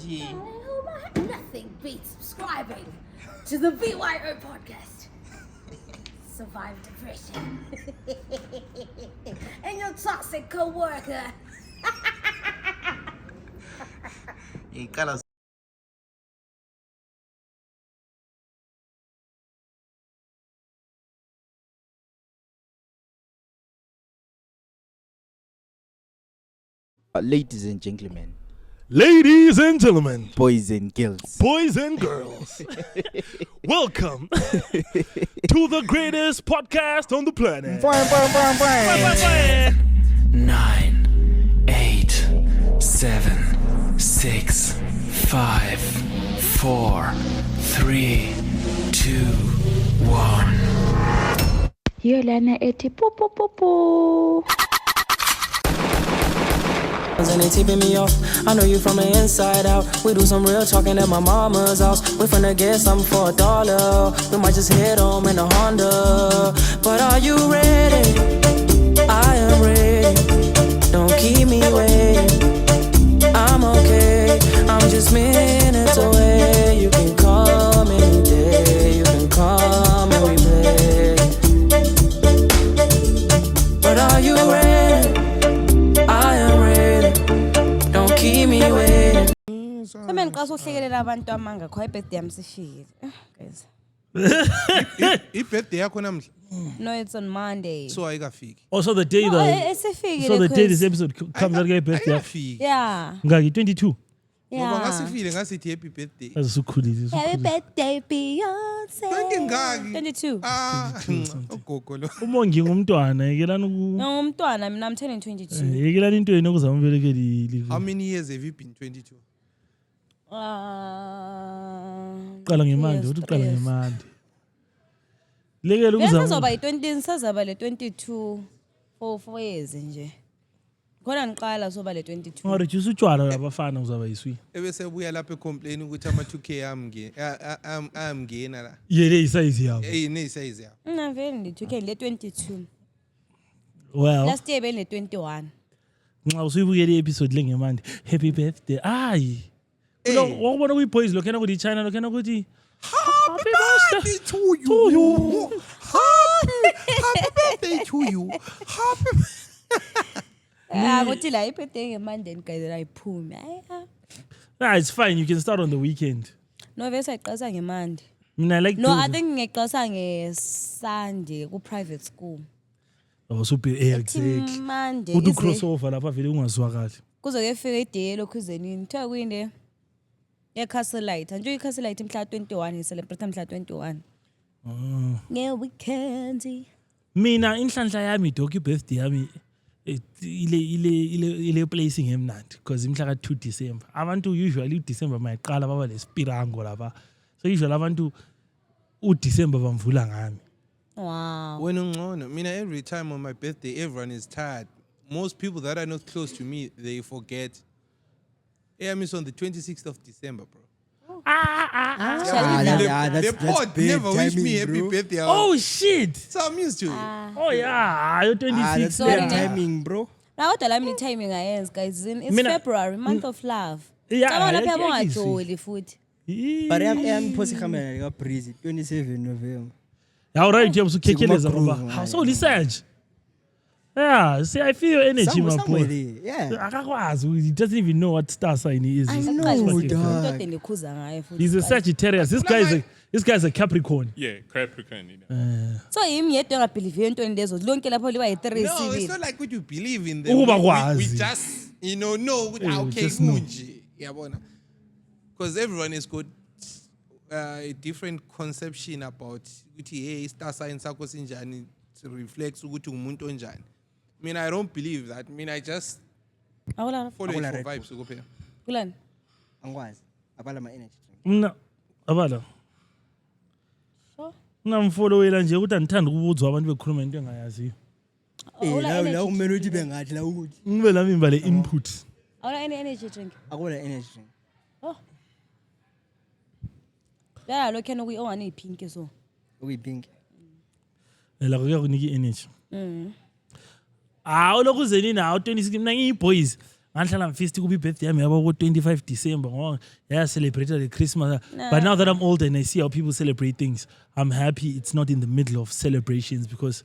Nothing beats subscribing to the BYO podcast. Survive depression. And your toxic co-worker. Ladies and gentlemen, boys and girls, welcome to the greatest podcast on the planet. 9, 8, 7, 6, 5, 4, 3, 2, 1. Hiyo lana eti po po po po. And they tipping me off. I know you from the inside out. We do some real talking at my mama's house. We finna get something for $1. We might just head home in a Honda. But are you ready? I am ready. Don't keep me waiting. I'm okay. I'm just minutes away. You can come any day. You can come and we play. But are you ready? I am ready. Don't keep me waiting. Sameni xa uhlekelela abantu amangakho ibirthday yami sishiyile. Guys. Ibirthday yakho namhla. No, it's on Monday. So ayikafiki. Also the day Esifikile. so the day this episode comes out get birthday. Ayikafiki. Yeah. Ngaki 22. Ngoba Yeah. ngasifile ngasithi happy birthday. Azisukhulile. Happy birthday Beyonce. Kanti ngaki? 22. Ugogo lo. Umongi ngumntwana yekelana Ngumntwana mina I'm turning 22. yekelana into yenu kuzambelekeli. How many years have you been 22? Qala ngemande, uthi qala ngemande. Lekela Bese ukuzama. soba yi20 sazaba le 22 for 4 years nje. Khona ngiqala soba le 22. Ungareduce utshwala labafana uzaba yiswi. Ebese buya lapha ecomplain ukuthi ama 2K amngena la. Yele isize yabo. Ne size yawo. Na vele ngithuke le 22. Well, Last year bele 21. nxa usuyibukele episode lengemande. Happy birthday. Ayi. Wakubona kuyiboys lokhena ukuthi China lokhena ukuthi Happy birthday to you. Happy birthday to you. Happy Ukuthi la ibirthday ngeMonday guys ayiphume. Nah, it's fine. You can start on the weekend. No vese ayiqasa ngeMonday. Mina I like No, those. I think ngiqasa ngeSunday ku private school. Oh, super exactly. Monday Udu crossover lapha vele ungazwakali. kuzoke fika ideye lokhuzenini. Kuthiwa kuyinde eCastle Light. Nje iCastle Light mhla 21 celebrate mhla 21. Nge weekend. Mina inhlanhla yami doki birthday yami ile placing emnandi because imhla ka 2 December. Abantu usually December mayiqala baba lespirango lapha. So usually abantu uDecember bamvula ngami. Wow. When ungcono, mina every time on my birthday, everyone is tired. Most people that are not close to me, they forget. I miss on the 26th of December, bro. The pod never wish me happy birthday. Oh shit. So I'm used to it. Oh yeah, you're 26. Sorry, timing, bro. Now what I'm timing ayenzi guys. It's Mina- February, month of love. Yeah, Cabanga lapha yeah, bongajoli futhi. But I'm posi kamera like breezy 27 November. How right you usukhekeleza Sikuma baba. groove, How man. so research? Yeah, see I feel your energy my Somewhere boy. there. Yeah. Akakwazi, he doesn't even know what star sign he is. I He's know, fucking- dog. Into endikhuza ngayo futhi. He's a Sagittarius. This guy's a Capricorn. Yeah, Capricorn. You know. So yimi yedwa engabelieve entweni lezo. Lonke lapho liba yi3 No, it's sibili. not like what you believe in them. Ukuba We kwazi. just, know how just know. because everyone has got a different conception about ukuthi hey star sign sakho sinjani reflects ukuthi umuntu onjani. I mean, I don't believe that. I mean, I just Awula follow it Akula for Red vibes kuphela. kulani? Angwazi. Abala my energy. Mna abala. So Ngamfollowela nje ukuthi andithanda ukubuzwa abantu bekhuluma into engayaziyo. La kumele uthi bengathi la ukuthi. Ngibe lami imbale input. awula any energy drink. Akula energy. Ya lo kena ongani ipink so. Ukuyipink. La kuya kunika energy. Ulokhu zenini nawo 26 mina ngiyiboys. Nganhlala ngifisa kuba ibirthday yami yabo ku 25 December ngoba yeah celebrated the Christmas. But now that I'm older and I see how people celebrate things, I'm happy it's not in the middle of celebrations because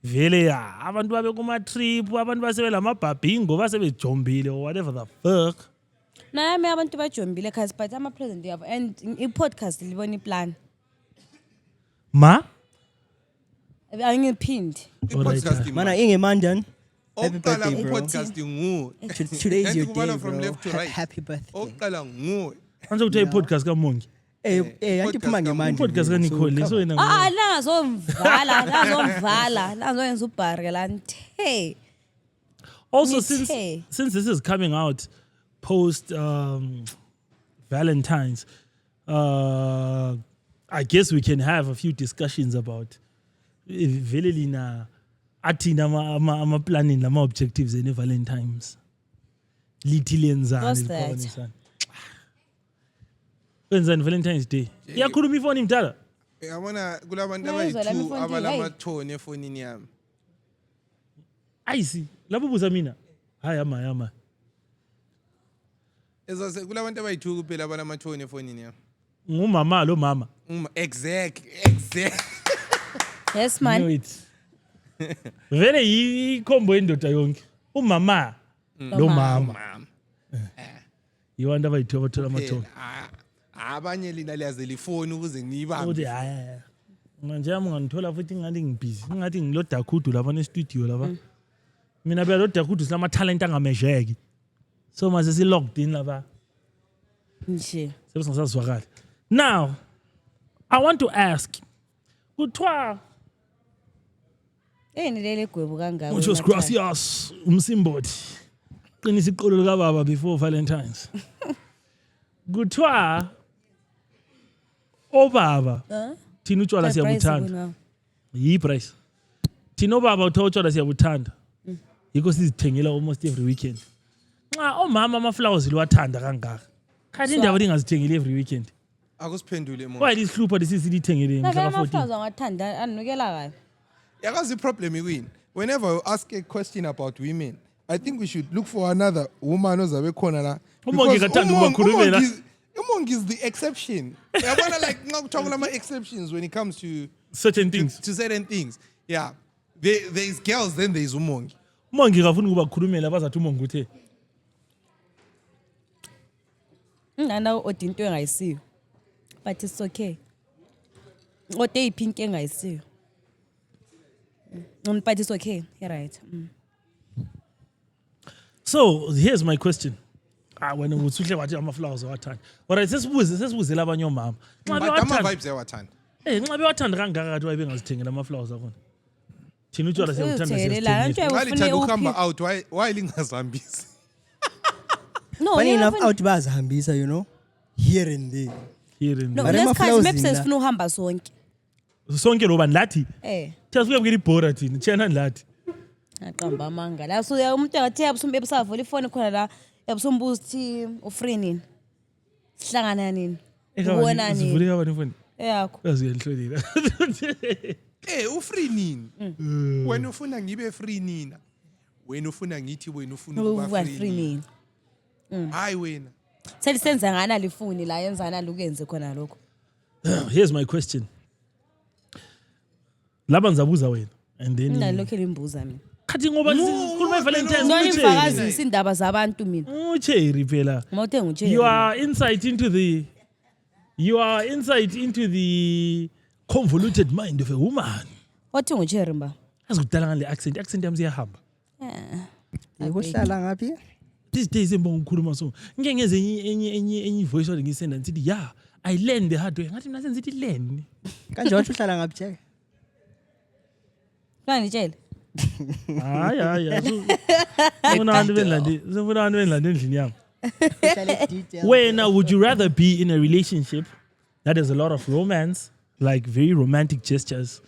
vele abantu babe kuma trip, abantu basebela amabhabhingo, basebejombile or whatever the fuck. Nami abantu bajombile cause but ama present yabo and i-podcast libona iplan. Ma? Angiphindi. I-podcasting, Mana ingemanjani? Happy oqala birthday, bro. podcasting nguwe. Today is your And kubala day, from bro. left to right. Happy birthday. Oqala nguwe. Manje kuthiwa i-podcast kaMongi. Anti phuma ngemanje. I-podcast kaNicole. So yena Langazomvala ubharge la nthe. also Ngithe. since this is coming out post Valentine's, I guess we can have a few discussions about vele lina athina ama planning lama objectives ene Valentine's. Lithi lenzani What's likhona. Wenzani Valentine's Day? Iyakhuluma ifoni mdala. Yabona kulabantu Ngayizwa lami abayi-2 ifoni nje, abalamathoni efonini yami. Ayisi, lapho buza mina. Hayi ama. Ezase kulabantu abayi-2 kuphela abalamathoni efonini yami. Ngumama lo mama. Exactly. Yes You know man. it. Vele yikhombo yendoda yonke. Umama lo mama. Mama. Yiwantu abayithiwa bathola amathongo. Abanye lina liyaze lifoni ukuze ngiyibambe. Uthi hayi. Manje yami ngangithola futhi ngathi ngibusy. Ngathi ngilo Dakhudu lapha ne studio lapha. Mina phela lo Dakhudu silama talent angamejeki. So mase si logged in lapha. Nje. Sebengasazwakala. Now, I want to ask. Kuthiwa Lele gwebu kangaka. muchos gracias umsimboti. Qinisa iqolo lika baba before Valentine's. Kuthiwa obaba thina utshwala siyabuthanda. Yi-price. Thina obaba uthola utshwala siyabuthanda. Yikho sizithengela almost every weekend. Nxa omama ama-flowers liwathanda kangaka. Kanti indaba lingazithengeli every weekend. Akusiphendule mo. Why lihlupha lisithengele mhla ka 14? Amafazi angathanda anukela kayo. Yakazi problem queen. Whenever you ask a question about women, I think we should look for another woman ozabe khona la. Umongi kathanda ukubakhulumela. Umongi is the exception. Yabona like ngakuthola ama exceptions when it comes to Certain things. to certain things. Yeah. There is girls, then there is umongi. Umongi kafuna ukubakhulumela bazathi umongi uthe. Ngana odinto engayisiyo. But it's okay. Ode ipink engayisiyo. But it's okay. You're right. So here's my question. When usuhle wathi ama-flowers awathanda. Alright, sesibuzela abanye omama. Nxa But ama bewathanda, vibes yawathanda. nxa bewathanda kangaka kathi waye bengazithengela ama-flowers akhona. Thina utshwala siyabuthanda Uthelela, siyazithengela. Ufune Ngalithatha uphi? ukuhamba out why lingazihambisi? No, Funny enough, ufuna- out bazihambisa, you know, here and there. Here and No, there. But lesikhathi ama-flowers maybe la. sesifuna uhamba sonke. Sonke lo bani lathi. Thina sifike bukela ibhora thina. Thina lathi. aqamba amanga. La so umuntu angathi yabusumbe besavula ifoni khona la yabusumbuza uthi ufree nini? Sihlangana nini? Ubona nini? Sivule kabani ifoni? Yakho. Yaziyenhlolela. Ufree nini? Wena ufuna ngibe free nina. Wena ufuna ngithi wena ufuna Uba ukuba free free nini? nini? Hayi wena. Selisenza ngana lifuni la yenzana lukenze khona lokho. Here's my question. Laba ngizabuza wena. And then Nginalokho elimbuza mina. khathi ngoba sikhuluma Valentine's Ngona uche. imfakazisa indaba zabantu mina. Uche phela. Mawuthe nguche. You are insight into the convoluted mind of a woman. Wathi nguche mba. Azikudala ngale accent yami ziyahamba. Ukuhlala ngaphi? These days embonga ukukhuluma so. Ngeke ngeze enye voice wale ngisenda ngithi yeah, I learned the hard way. Ngathi mina senzithi learn. Kanje wathi uhlala ngaphi Jack? Ngitshela. Hayi. Sifuna abantu benilande endlini yami. Uhlale detail. Wena, would you rather be in a relationship that has a lot of romance, like very romantic gestures?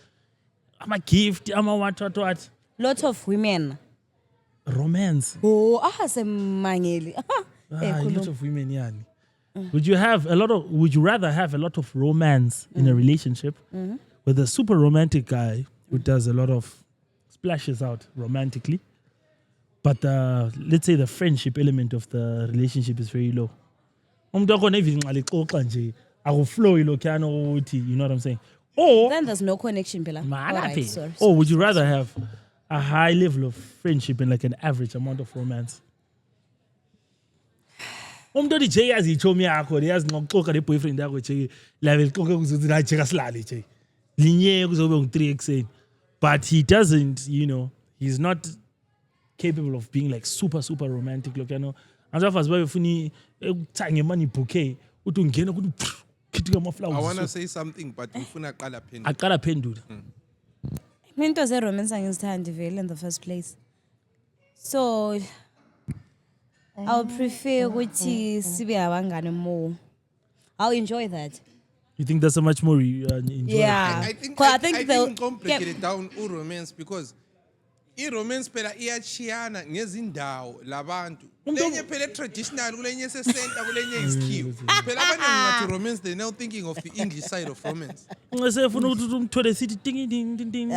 I'm a gift, I'm a what? Lot of women. Romance. Oh, semangeli. A lot of women, yani. Would you rather have a lot of romance in a relationship with a super romantic guy who does a lot of splashes out romantically? but let's say the friendship element of the relationship is very low. Umuntu wakhona even nxa lixoxa nje akuflow ilokhana ukuthi, you know what I'm saying? Or Then there's no connection, Pela. Malapi. Or would you rather have a high level of friendship and like an average amount of romance? Umuntu othi Jay yazi ichomi yakho yazi ngokuxoxa neboyfriend yakho Jay level lixoxe ukuthi la Jay kasilale Jay. Linye kuzobe ngo3 ekseni. But he doesn't, you know, he's not capable of being like super romantic lokhana. Anjafazi bayefuni ukuthenga money bouquet uthi ungena ukuthi khitika ama flowers. I want to say something but ngifuna aqala phendula. Aqala phendula. Into ze-romance angizithandi vele in the first place. So, I'll prefer ukuthi sibe abangane more. I'll enjoy that. You think that's a much more enjoyable? Yeah. I think 'Cause I think they'll- complicated it down romance because romance phela iyachiyana ngezindawo labantu. Lenye phela traditional kulenye se-center kulenye isikhiwo. Phela abantu ngathi romance they now thinking of the English side of romance. Ngesefuna ukuthi umthole sithi ding ding ding ding.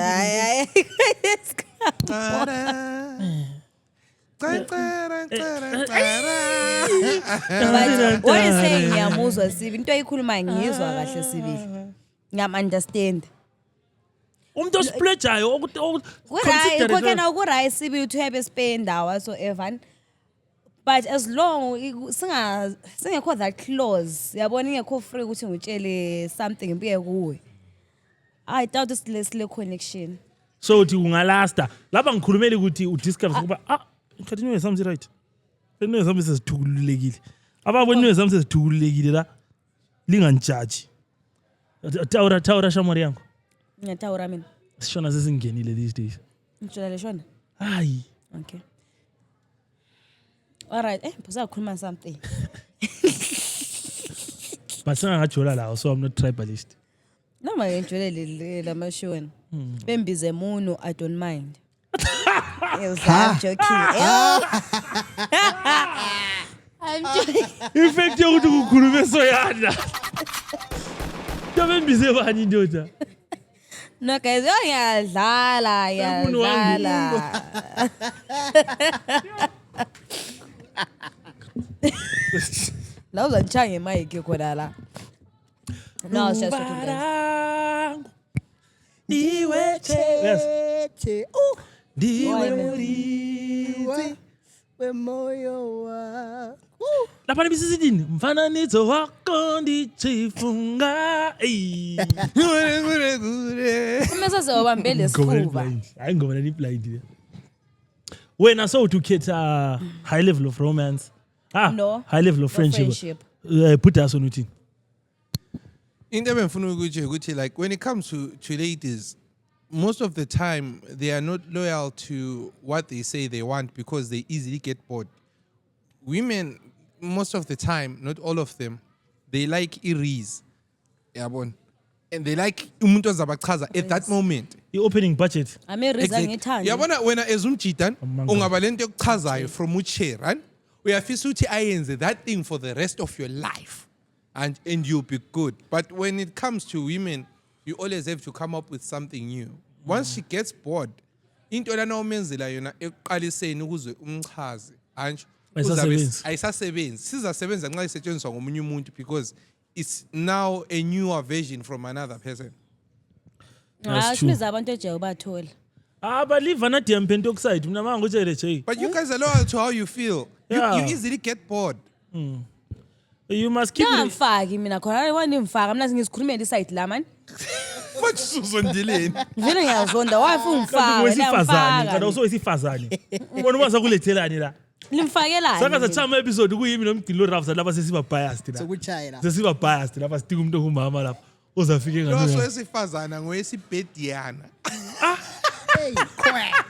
But what you saying ngiyamuzwa Sibi into ayikhuluma ngizwa kahle sibili. Ngiyam-understand. Umuntu osiplejayo Kurai kokena kurai Sibi to have a spend whatsoever. But as long singekho that close, yabona ingekho free ukuthi ngitshele something mbiye kuwe. I doubt this le connection. So uthi ungalasta. Lapha ngikhulumeli ukuthi udiscover ukuba khathi niwe something right. Niwe something sesithukululekile. Ababona niwe something sesithukululekile la. Linganjudge. Taura shamari yangu. Ngiyatawura mina. Sishona sesingenile these days. Ngitshela leshona. Hayi. Okay. All right, uzakhuluma something. But sangajola lawo so I'm not tribalist. Noma ngijwelele lamashoni. Bembize muno I don't mind. I'm joking. I'm joking. In fact yokuthi ukukhulume soyana. Tabembize bani ndoda? No guys, ngiyadlala. La uzanchanga mic khona la. No, it's just what Yes. Lapha nibisidini mfananizo wako ndichifunga. Kumesa sewabambele isifuba. Hayi ngoba ni blind. Wena so to get a high level of romance. No. High level of friendship. Put us on uthini. Into ebengifuna ukutsho ukuthi like when it comes to ladies, most of the time they are not loyal to what they say they want because they easily get bored. Women, most of the time, not all of them, they like iris. Yabona. And they like umuntu ozabachaza at that moment. The opening budget. Yabona wena ezumjita ungaba lento yokuchazayo from uchair, right? Uyafisa ukuthi ayenze that thing for the rest of your life. And you'll be good. But when it comes to women, you always have to come up with something new. Once she gets bored, into lana omenzela yona eqaliseni ukuze umchaze anje ayisasebenzi sizasebenza nxa isetshenziswa ngomunye umuntu because it's now a newer version from another person. That's true. Abantu eje ubathola. Balive na DM pentoxide mina manga ngutshele Jay. But you guys are loyal to how you feel. You easily get bored. You must keep it. Ngifaki mina khona wanimfaka mina ngizikhulumela iside la man. What susondeleni? Vele ngiyazonda wafu ungifaka. Wesifazane kana usowesifazane. Ubona ubaza kulethelani la. Limfakelani? Saka sachama episode kuyimi nomgcilo Rafza lapha sesiba biased la. Sokuchayela. Sesiba biased lapha sidinga umuntu ongumama lapha. Uzafike ngani. Lo wesifazana ngowesibhediyana. Hey, quack.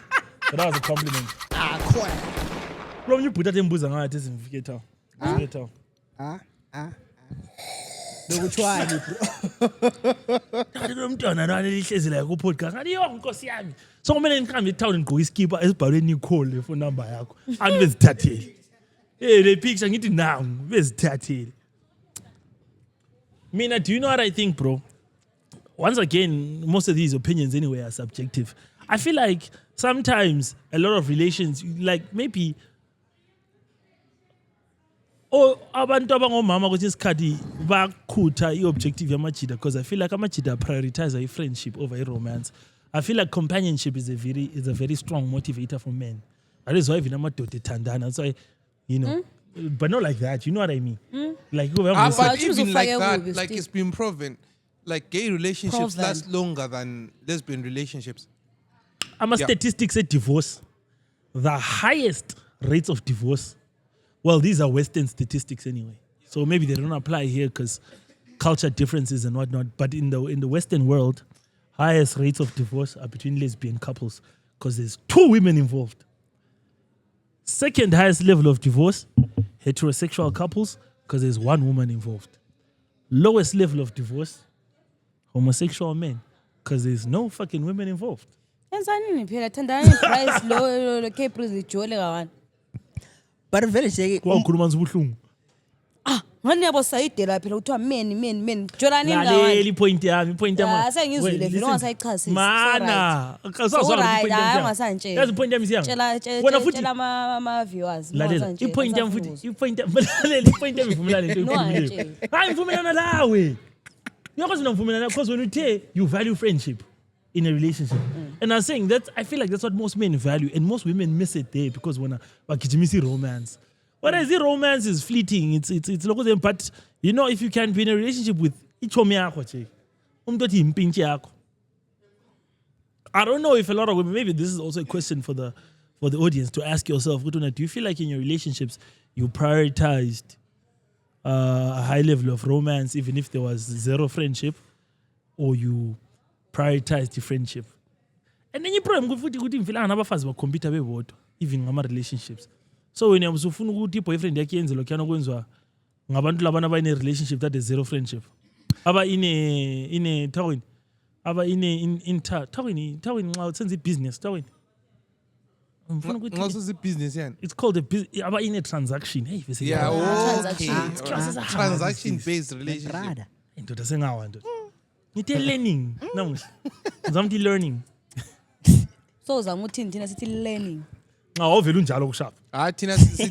That was a compliment. Quack. Lo mnyibhuta tembuza ngathi simfike town. Simfike town. Lokutshwani bro. Kanti lo mntwana nani lihlezi la ku podcast. Ngathi yo Nkosi yami. So kumele ngihambe etown ngigqoka iskipa esibhalwe Nicole phone number yakho. Angibezithathele. Le picture ngithi nangu bezithathele. Mina, do you know what I think, bro? Once again, most of these opinions anyway are subjective. I feel like sometimes a lot of relations, like maybe, abantu abangomama kwesinye isikhathi bakhutha i-objective yamajida because I feel like amajida prioritize i-friendship over i-romance. I feel like companionship is a very strong motivator for men. That is why even amadoda ethandana. That's why, but not like that. You know what I mean? Like, but even like that, like it's been proven, like gay relationships last longer than lesbian relationships. Statistics say divorce. The highest rates of divorce. Well, these are Western statistics anyway. So maybe they don't apply here because culture differences and whatnot. But in the Western world, highest rates of divorce are between lesbian couples because there's 2 women involved. Second highest level of divorce, heterosexual couples, because there's 1 woman involved. Lowest level of divorce, homosexual men, because there's no fucking women involved. But vele nje Kwakhuluma nje ubuhlungu. Ngani yabo sayidela phela uthiwa men jolani Lalela point yami sengizwile vele ongasayichazisi. Mana, yazi point yami siyanga. Wena futhi ama viewers lalela ipoint yami futhi ipoint yami ivumelana lento ekhulumileyo. Hayi ngivumelana lawe. Yokho sinovumelana because when you say you value friendship in a relationship. And I'm saying that I feel like that's what most men value and most women miss it there because when I romance. Whereas the romance is fleeting, it's local, but if you can be in a relationship with ichomi yakho, I don't know if a lot of women, maybe this is also a question for the audience to ask yourself, do you feel like in your relationships you prioritized a high level of romance even if there was 0 friendship, or you prioritized the friendship? And then you problem futhi ukuthi mfila nabafazi bakhompyutha bebodwa even ngama relationships. So when you ufuna ukuthi boyfriend yakhe yenze lokho yana kwenzwa ngabantu labana ba in a relationship that is 0 friendship. Aba ine tawini. Aba in tawini nxa uthenza business tawini. Ngifuna ukuthi ngaso business yani. It's called aba in a transaction. Hey bese. Yeah, okay. Transaction based relationship. Indoda sengawa ndoda. Ngithi learning namuhla. Ngizamthi learning. So uzamuthini thina sithi learning. Awuvela unjalo kushapha. Thina sithi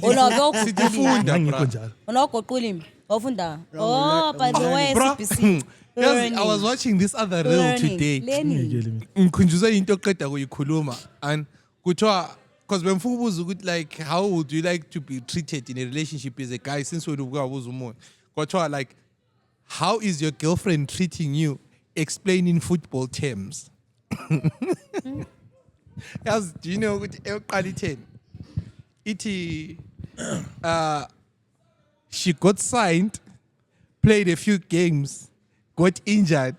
funda ngikho njalo. Unogoqula imi. Wafunda. Oh, by the way, CBC. I was watching this other reel today. Ngikhunjuzwe into oqeda kuyikhuluma and kuthiwa because bemfuka ubuza ukuthi like how would you like to be treated in a relationship as a guy since wena ubuza umuntu. Kuthiwa like how is your girlfriend treating you? Explain in football terms. As do you know what eqalitheni? Ithi she got signed, played a few games, got injured,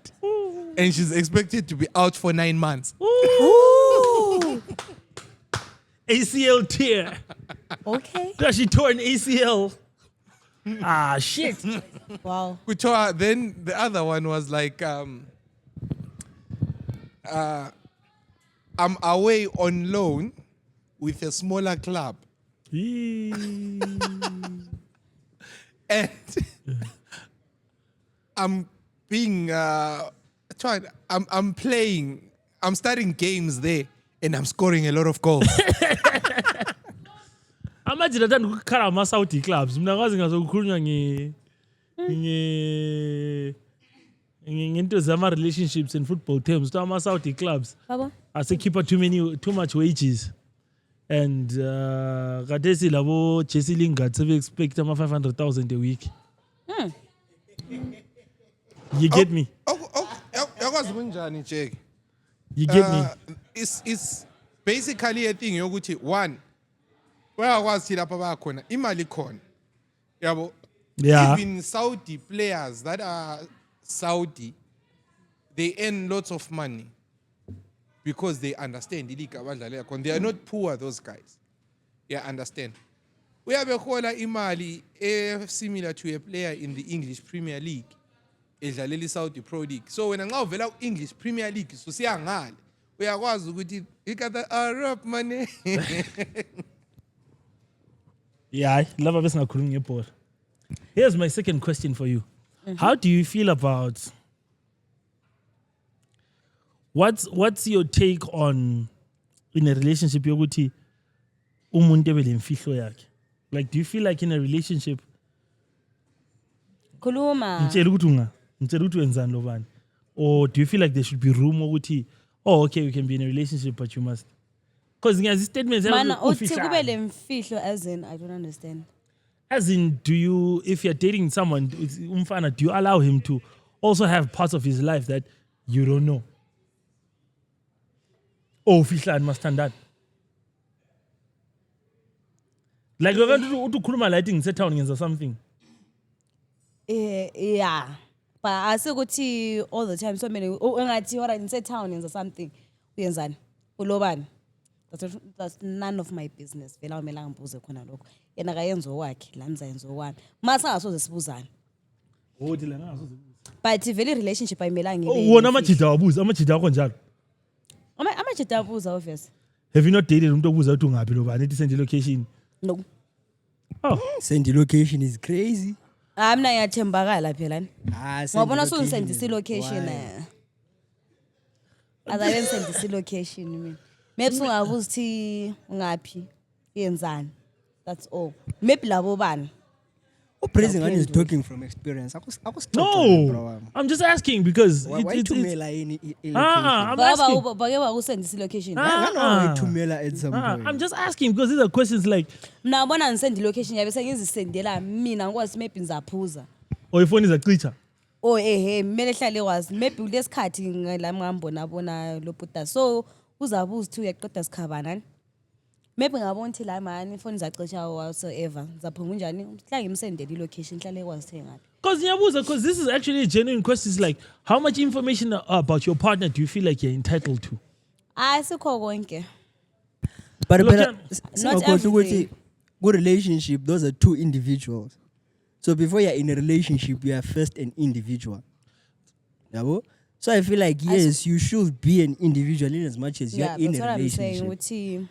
and she's expected to be out for 9 months. Ooh. ACL tear. Okay. Does she tore an ACL? Shit. Wow. Then the other one was like, I'm away on loan with a smaller club. And I'm being I'm playing, I'm starting games there and I'm scoring a lot of goals. Imagine that ukukhala ama Saudi clubs. Mina ngazi ngazokukhulunywa ngento zama relationships in football terms. To ama Saudi clubs. As a keeper too much wages. And kadesi labo Jesse Lingard we expect ama 500,000 a week. You get me? You get me? It's basically a thing yokuthi one bayakwazi lapha bakhona imali khona. Yabo. Yeah. Even Saudi players that are Saudi, they earn lots of money because they understand the league abadlalela khona. They are not poor, those guys. Yeah, understand. Uyabehola imali similar to a player in the English Premier League. Edlalela Saudi Pro League. So when nxa uvela ku English Premier League so siyangale. Uyakwazi ukuthi you got the Arab money. Yeah, I love abesingakhulumi ngebhola. Here's my second question for you. How do you feel about what's your take on in a relationship yokuthi umuntu ebe lemfihlo yakhe? Like, do you feel like in a relationship Khuluma. ngitshela ukuthi wenzani lo bani? Or do you feel like there should be room ukuthi, oh okay, you can be in a relationship but you must, because ngiyazi statements Mana uthi kube lemfihlo as in I don't understand. as in, do you, if you're dating someone umfana, do you allow him to also have parts of his life that you don't know? Oh, fihlani mastandard. Like uthi ukhuluma la ithi ngise-town ngenza something. Yeah. But asikuthi all the time so many engathi ora ngise-town ngenza something. Uyenzani? Ulobani? That's none of my business. Vela umela ngibuze khona lokho. Yena kayenza okwakhe, la nizayenza okwani. Mase angasoze sibuzane. Othi la ngasoze. But vele relationship ayimela ngibe. Wona amajida wabuza, amajida akho njalo. Amajida abuza obvious. Have you not dated umuntu obuza ukuthi ungaphi lo bani ethi send location? No. Oh, Send location is crazy. Mina ngiyathembakala phela ni. Send Ngabona location sungisendisa is location wild. Azabe ngisendisa location mina. Maybe ungabuza ukuthi ungaphi yenzani. That's all. Maybe labo bani. Praising is talking from experience. no. I'm just asking because Why it's thumela yini location? I'm asking. Bake bakusendisa location. Why thumela at some point? I'm just asking because these are questions like, Mina bona ngisend location yabe sengizisendela mina ngikwazi maybe ngizaphuza. or ifoni zacitha. Oh kumele hlale wazi maybe lesikhathi ngila ngambona bona lo puta so uzabuza ukuthi uyaqeda sikhaba nani. Maybe ngabona ukuthi la mani ifoni zacitsha whatsoever zaphuma unjani mhla ngimsendela location hlale kwazi thengaphi. Because this is actually a genuine question. It's like, how much information about your partner do you feel like you're entitled to? Asikho konke. But Look, Not everything. good relationship, those are two individuals. So before you're in a relationship, you are first an individual. Yabo? So I feel like yes, you should be an individual in as much as you're in That's a what I'm saying relationship. ukuthi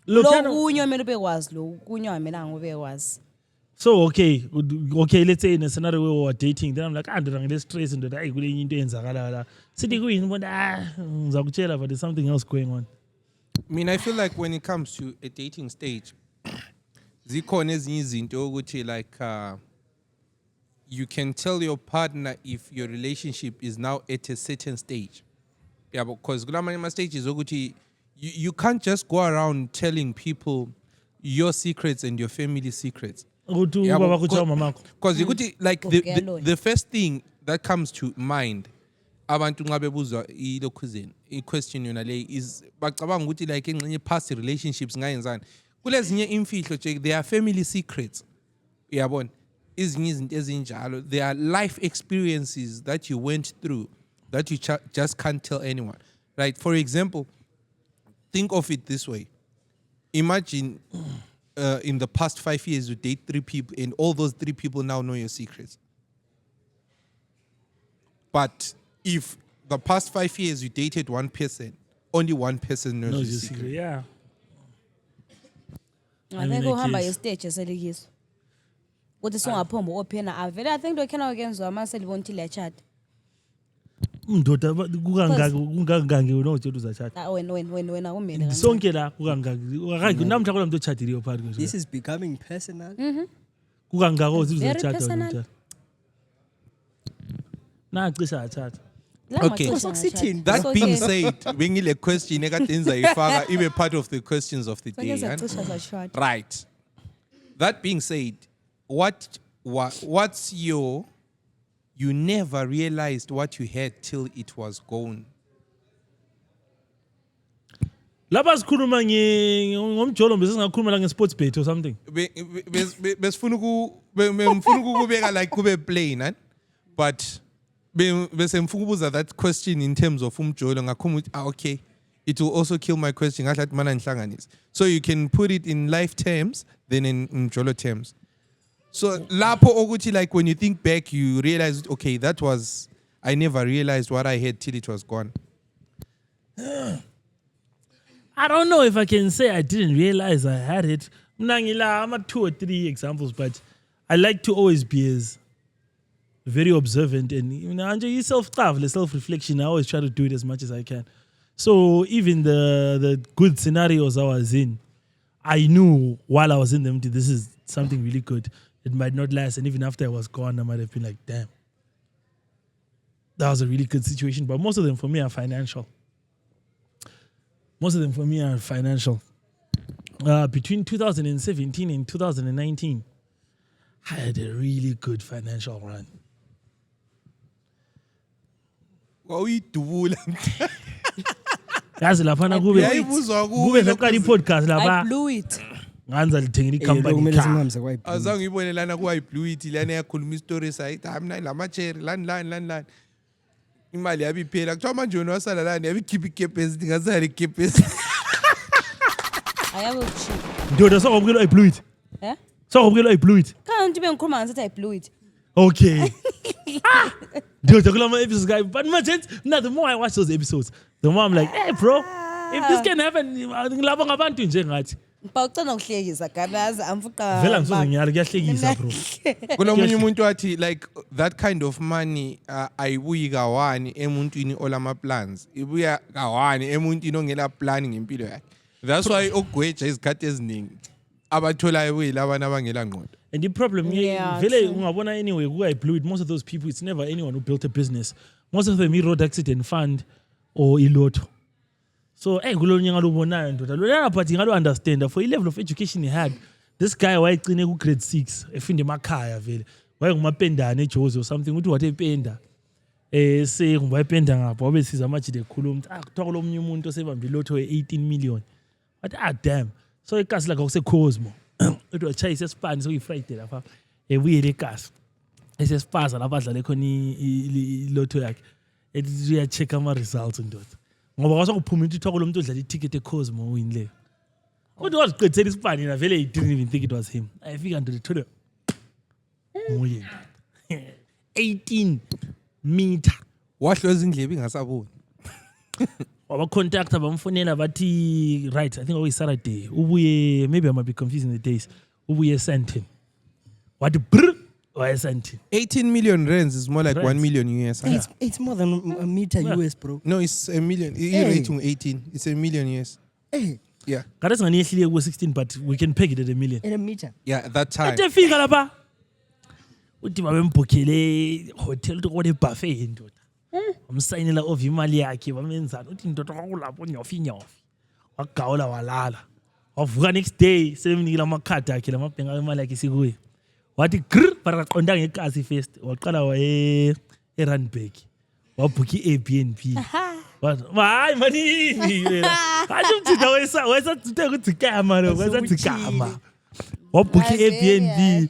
Look, lo kind of- kunyo kumele ubekwazi lo kunyo amelanga ubekwazi. so okay, let's say in a scenario where we're dating, then I'm like, ndoda ngile stress ndoda ayi kule into eyenzakala la. Sithi kuyini bona ngizakutshela but there's something else going on. I mean, I feel like when it comes to a dating stage, zikhona ezinye izinto ukuthi like you can tell your partner if your relationship is now at a certain stage. Yeah, because kulamanye stages ukuthi you can't just go around telling people your secrets and your family secrets. Ukuthi Yeah, ubaba but- kutshawa mamakho. Because like Ngokuyalona. the first thing that comes to mind abantu nxa bebuzwa ilokhuzeni i-question yona le is bacabanga ukuthi like engxenye past relationships ngayenzani kulezinye imfihlo nje they are family secrets uyabona izinye izinto ezinjalo they are life experiences that you went through that you just can't tell anyone, right? For example, think of it this way. Imagine in the past 5 years you date 3 people and all those 3 people now know your secrets. But if the past 5 years you dated one person, only one person knows Knows your your secret. secret. Yeah. I mean, think I uhamba guess. yestage eselikiso. Ukuthi singaphomba ophena avele I think lokho kenziwa ama selibona ukuthi liyachata. Ndoda kukangaki unotshela uzachata. Wena kumele. Sonke la kukangaki. Akakho namhla kulo muntu ochadile phakathi This is becoming personal. kukangaki uthi Very uzachata personal. wena. Na cisha achata. Okay. Sithini? That being said, bengile question ekade nizayifaka ibe part of the questions of the day. Huh? Right. That being said, what's your you never realized what you had till it was gone? Lapha sikhuluma ngomjolo bese singakhuluma la ngesports bet or something. Besifuna ukubeka like kube plain, huh? But bese ngifuna ukubuza that question in terms of umjolo ngakhuluma okay, it will also kill my question ngahlathi mana nihlanganise. So you can put it in life terms then in umjolo terms. So lapho ukuthi like when you think back you realize okay, that was I never realized what I had till it was gone. I don't know if I can say I didn't realize I had it. I'm 2 or 3 examples, but I like to always be as very observant and self-reflection. I always try to do it as much as I can. So even the good scenarios I was in, I knew while I was in them, this is something really good. It might not last. And even after I was gone, I might have been like, damn. That was a really good situation. But most of them for me are financial. Between 2017 and 2019, I had a really good financial run. Wawuyidubula. Yazi laphana kube Yayibuzwa kuwe kube ngaqala i-podcast I lapha blew it. nganza lithengela Eh, lokho i-company kumele car. simhambise kwa Awuzange ngiyibone lana kuwayi-blue it lana yakhuluma i-story sayithi hayi mina lama-cherry lani. Imali yabe iphela. Kuthiwa manje wena wasala lani yabe ikhipha ikepesi ndingasali ikepesi. Ayabokushilo. Ndoda sokubukela i-blue it. Eh? Sokubukela i-blue it. Kanti bengikhuluma ngathi I blew it. Okay. Ndoda kula ma-episodes guy. But imagine, now the more I watch those episodes, the more I'm like, hey bro, if this can happen, ngilapha ngabantu nje ngathi. Bawucela ukuhlekisa gabaza amfuqa. Vela ngisoze ngiyala kuyahlekisa bro. Kunomunye umuntu wathi like that kind of money ayibuyi kawani emuntwini olama-plans. Ibuya kawani emuntwini ongela plan ngempilo yakhe. That's why ogweja izikhathi eziningi abatholayo kuyilabana abangela ngqondo. And the problem, Yeah, vele true. ungabona anyway, who I blew it, most of those people, it's never anyone who built a business. Most of them, road accident fund or iloto. So, hey, kulonyanga lubonayo ndoda. Lona but you understand that for a level of education he had, this guy wayegcine ku grade 6, efinde emakhaya vele. Wayengumapendane eJozi or something, uthi what ependa. Se ngwayependa ngapha wabe siza manje lekhuluma kuthiwa kulomunye umuntu osebambe iloto e18 million. But damn. So ikasi lakho kuseCosmo. Uthi wachayisa esipani so Friday lapha. Ebuyele ekasi. Esesipaza lapha adlale khona iloto yakhe. Ethi uyacheck ama results ndoda. Ngoba kwasokuphuma into ithoko lomuntu odlala iticket eCosmo uyinle. Uthi waziqedela isipani na vele he didn't even think it was him. Ayifika ndoda ethole moye. 18 meter. Wahloza indlebe ingasaboni. Wabacontacta bamfonela bathi right, I think it was Saturday. Ubuye, maybe I might be confusing the days. Ubuye sent him. What brr? Why sent him? 18 million rands is more like Rands. 1 million US. It's more than a meter Yeah. US, bro. No, it's a million. Hey. You're rating 18. It's a million US. Hey, Yeah. Kadasi ngani yehlile ku 16 but we can peg it at $1 million. in a meter. Yeah, at that time. Ate fika lapha. Uthi babembhokhele hotel uthi kone buffet ndoda. Umsayinela of imali yakhe bamenzana uthi ndoda kwakulapho nyofi. Wagawula walala. Wavuka next day semnikila amakhadi akhe lamabhenga imali yakhe sikuye. Wathi grr para qonda ngekasi first waqala waye eRandburg. Wabhuka iAirbnb. Hayi manini wena. Athi umthida wesa tsithe ukuthi kama lo wesa tsikama. Wabhuka iAirbnb.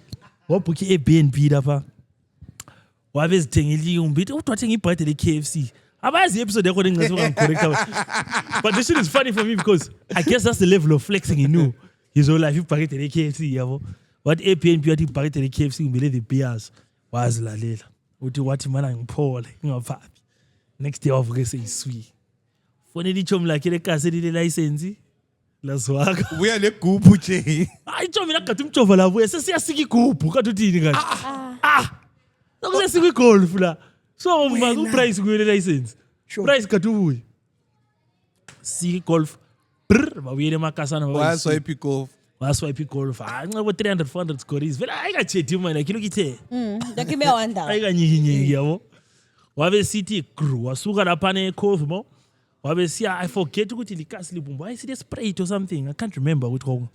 Wabhuka iAirbnb lapha. Wabe zithengile umbithi uthi wathenga ibhayide leKFC. Abazi episode yakho engcese ungangicorrect. But this shit is funny for me because I guess that's the level of flexing he knew. His whole life ibhayide leKFC yabo. What Airbnb wathi ibhayide leKFC ngibele the beers wazilalela. Uthi wathi mana ngiphole ngingaphapi. Next day wavuke seyiswi. Fonela ichomi lakhe lekase lile license lazwaka. We are le group nje. Hayi ichomi lagada umjova labuye sesiyasika igubhu kanti uthini kanti? Sokusesika igolf la. So manje uprice kuyele license. Price gada ubuye. Sika golf. Brr babuyele emakasana Waswipe golf. waswipe golf. Hayi ncebo 300 400 scores. Vela ayikachethi imali yakhe lokithe. Ndakime wanda. Ayikanyiki yabo. Wabe sithi gru wasuka lapha eCosmo. Wabe siya I forget ukuthi likasi libumba. I see spray or something. I can't remember which one.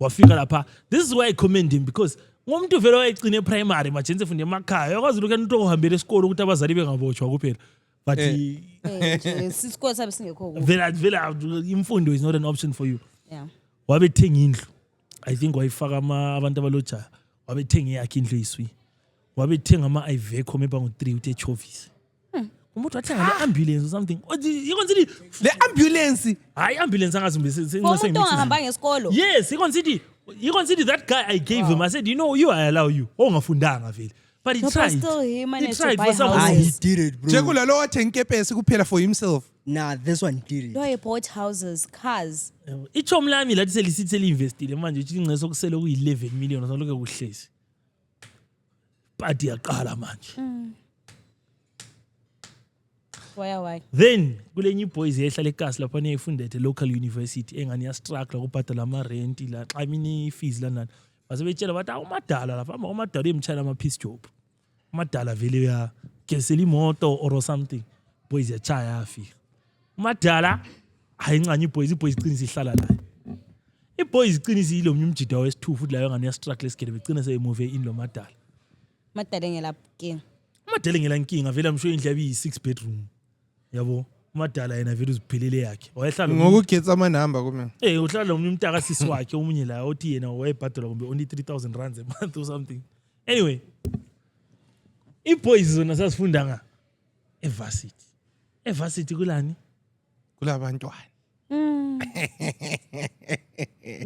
Wafika lapha. This is why I commend him because ngomuntu vele wayegcine primary majenze funde emakhaya. Yakwazi ukuthi into ohambele esikolo ukuthi abazali bengabotshwa kuphela. But Sisikole sabe singekho ku. vela imfundo is not an option for you. Yeah. Wabe thenga indlu. I think wayifaka abantu abaloja. Wabe thenga yakhe indlu iswi. Wabe thenga ama Iveco maybe ngo3 uthi echoffice. Umuntu wathenga neambulance or something. Yikonsithi Le ambulance. hayi ambulance angazumbe Umuntu ongahamba ngesikolo. Yes, yikonsithi that guy I gave him I said, you know, I allow you. Ongafundanga vele. But he No, but tried. still he managed to tried buy for someone Ah, houses. he did it, bro. Jekulalo wathenga ikepesi kuphela for himself. Nah, this one did it. He bought houses, cars. Ichomi lami lathi selisithi seli-investile manje uthi ingceso sokusele kuyi-11 million osaloke kuhlezi. But yaqala manje. Why? Then kulenye boys ehlala eKasi lapha neyifunda at a local university engani ya struggle ukubhadala ama rent la I mean fees la nani. Base betshela bathi umadala lapha umadala uyemtshela ama piece job. Umadala vele ya gesela imoto or something. Boys yachaya afika. Umadala ayincanye boys iqinisa ihlala la. Boys iqinisa lo umjida wesi2 futhi la engani ya struggle esigele begcina seyimove in lo madala. Madala ngela king. Umadala ngela inkinga vele amsho indlu yi 6 bedroom. Yabo umadala yena vele uziphelele yakhe wayehlala ngokugetsa ama number kumina uhlala umunye umntaka sisi wakhe umunye la othi yena wayebhadala kumbe only 3000 rands a month or something anyway boys zona sasifunda evarsity kulani kulabantwana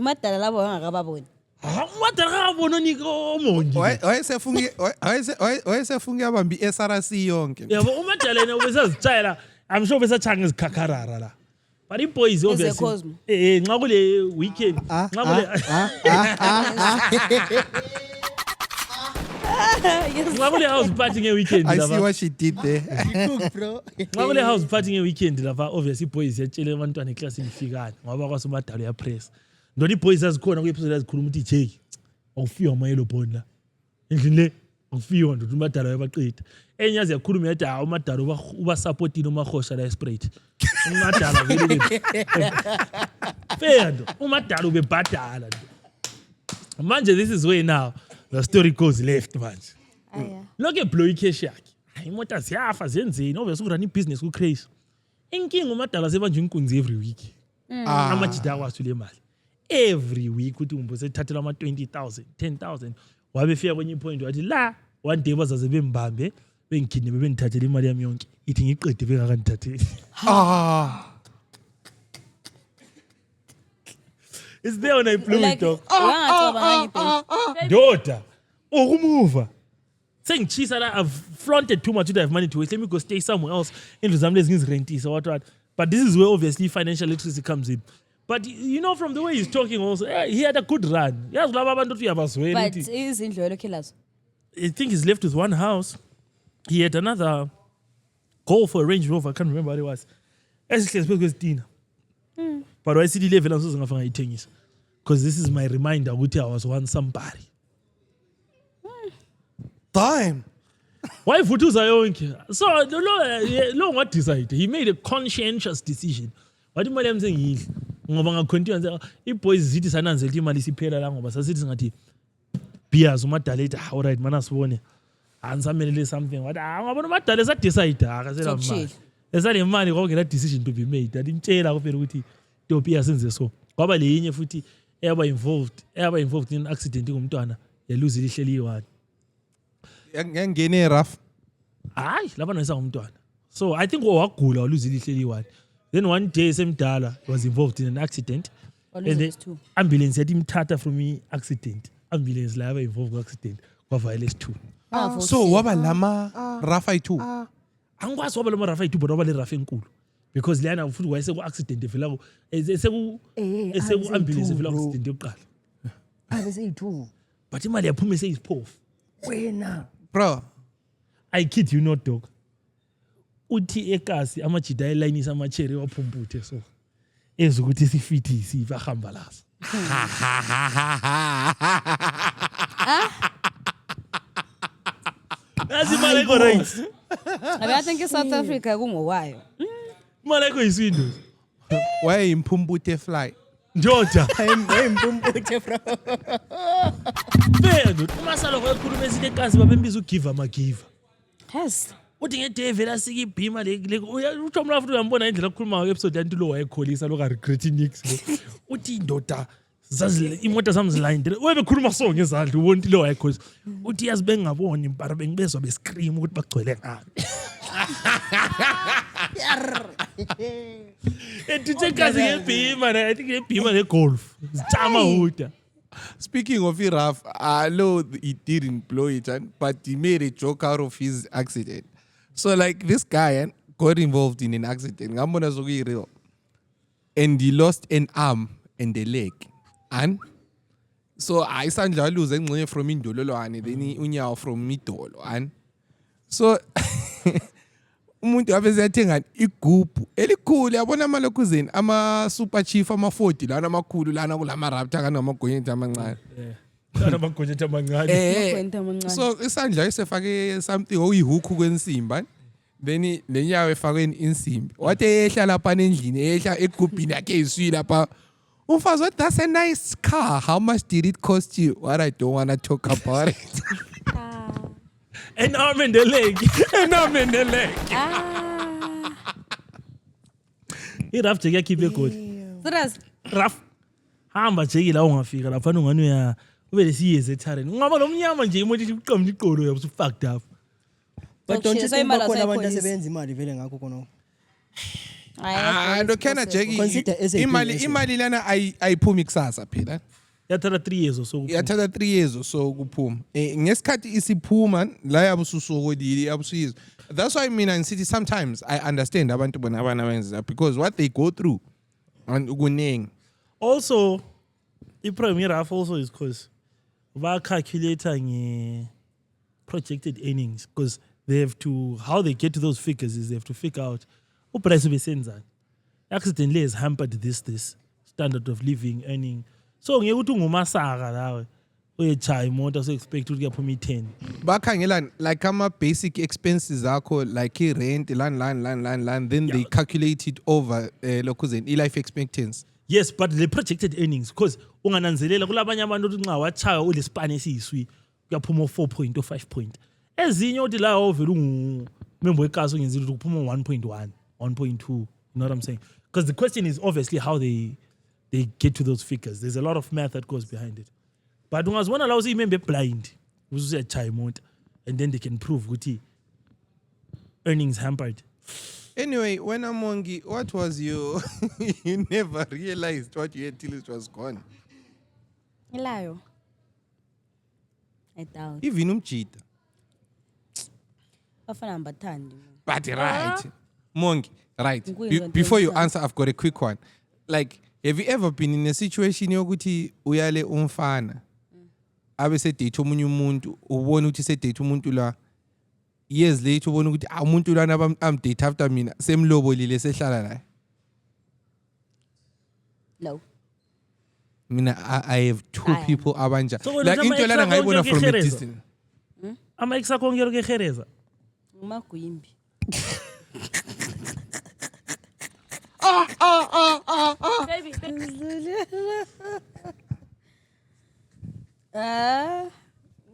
Madala labo ngakababoni umadala kabona niko omongi wayesefunga abambi SRC yonke yabo umadala yena ubesazitshayela I'm sure besachanga izikhakarara la but boys obviously nxa kule weekend nxa kule nxa kule house party ngeweekend I lapha see what she did there nxa kule house party ngeweekend lapha obviously boys yatshela abantwana eclass lifikana ngoba kwasumadala uyapress ndoni boys azikhona kuyepisode azikhuluma uthi Jay awufiwa amayelo bond la endlini le awufiwa ndothi umadala uyabaqeda enyazi yakhuluma yathi umadala uba supportini uMahosha la Sprite umadala vele fair umadala ubebhadala manje this is where now the story goes left manje lokho eblow icash yakhe imoto ziyafa zenzeni obviously urun ibusiness ku crazy inkinga umadala sebanje inkunzi every week amajida akwathi le mali every week uthi umbo sethathela ama 20,000 10,000 wabe fika kwenye point wathi la one day bazaze bembambe bengikidnap bengithathela imali yami yonke ithi ngiqede bengakandithatheli is there when I blew it dog daughter ukumuva sengichisa la I've flaunted too much to have money to waste let me go stay somewhere else indlu zami lezi ngizirentisa what but this is where obviously financial literacy comes in. But you know, from the way he's talking also, he had a good run. Yes, but is in killers. I think he's left with one house. He had another call for a Range Rover. I can't remember what it was. But I see the level of because this is my reminder I was once somebody. Time. Why Futuza yonke? So lo what decided? He made a conscientious decision. What imali yami sengidla ngoba ngacontinue boys zithi sananzela imali siphela la ngoba sasithi singathi beers umadala ethi all right mana sibone angisamelele something wathi ngabona umadala sa decide akasela mali esale imali kwakungena decision to be made atintshela kuphela ukuthi topi yasenze so kwaba leyinye futhi eyaba involved in accident ngumntwana yaluze lihleli yiwani ngene rough hayi lapha noyisa ngumntwana so I think wagula waluze lihleli yiwani. Then one day semdala was involved in an accident and the ambulance had him tata from me accident ambulance la yaba involved with accident kwa violence 2 so waba lama rafa 2 angikwazi waba lama rafa 2 but waba le rafa enkulu because lana futhi wayese ku accident evela eseku ambulance evela ku accident yokuqala abese 2 but imali yaphuma seyisiphofu wena bro I kid you not dog uthi eKasi amajida elayinisa amacherry waphumputhe so ezokuthi sifithi sifa hamba lazo Azimala right I think South Africa kungowayo Maleko isindo why imphumputhe fly Njoja imphumputhe bro Bendo umasalo kwakhuluma esile eKasi babembiza ugiva magiva yes uthi ngedeve la siki ibhima le uthi umla futhi uyambona indlela okukhuluma episode yanti lo wayekholisa lo ka regretting nix uthi indoda zazi imoto zami zilayindele webekhuluma so ngezandla ubonti lo wayekholisa uthi yazi bengaboni impara bengibezwa bescream ukuthi bagcwele ngabe etithe kazi ngebhima I think ngebhima le golf zitama uta. Speaking of Iraf, I know he didn't blow it, but he made a joke out of his accident. So like this guy got involved in an accident. And he lost an arm and a leg. And so I sandla lose from Indolo and then unyaw from Midolo. And so umuntu abe seyathenga igubhu elikhulu yabona amalokhuzeni ama-super chief ama-40 lana amakhulu lana kulama-raptor kanamagonyeti amancane amagonyeti amancane so isandla esefake something oyihukhu kwensimba then lenyawo efakweni insimbi wathi ehla lapha endlini ehla egubhini yakhe eyiswi lapha umfazi wathi that's a nice car, how much did it cost you? What I don't want to talk about it. An arm and a leg. An arm and a leg. I-rough jeki yakhiphe egoli. Serious? Rough. Hamba jeki la ungafika lapha ungani uya ube lesiyeze ethareni. Ungaba lomnyama nje imoto iqambe iqolo yabusu fucked up. But don't you think bakhona abantu asebenza imali vele ngakho khona? Ndo khena jeki imali lana ayiphumi kusasa phela. Yathatha 3 years or so. Yathatha 3 years or so kuphuma. Ngesikhathi isiphuma la yabususokodile yabusizwe. That's why mina ngithi sometimes I understand abantu bona abanabenza because what they go through and ukuningi. Also i-problem rough also is because ba calculator projected earnings because they have to, how they get to those figures is they have to figure out uprice ubesenzani. Accidentally has hampered this standard of living, earning. So ngeke uthi ungumasaka lawe uyechaya imoto so expect ukuthi kuyaphuma i10. Bakhangela like ama basic expenses akho like rent land then they calculate it over lokhuzeni life expectancy. Yes, but the projected earnings because ungananzelela kulabanye abantu ukuthi nxa wachaya ulespan esiyiswi kuyaphuma 4 point or 5 point. Ezinye uthi la ovela member wekazi ungenzile ukuthi kuphuma 1.1, 1.2, you know what I'm saying? Because the question is obviously how they get to those figures. There's a lot of math that goes behind it. But ungazibona la usiyimembe blind usuyachaya imoto and then they can prove ukuthi earnings hampered. Anyway, when Amongi, what was you you never realized what you had till it was gone? Ilayo. I doubt. Even umjita. Bafana mbathandi. But right. Mongi, right. Before you answer, I've got a quick one. Like, have you ever been in a situation yokuthi uyale umfana? Abe se date omunye umuntu, ubona ukuthi se date umuntu la. Years later ubona ukuthi umuntu lana am date after mina semlobolile sehlala la. No. Mina I have two people abanja. Like into lana ngayibona from a distance. Ama ex akho ngiyero ke khereza. Umagwimbi. Baby.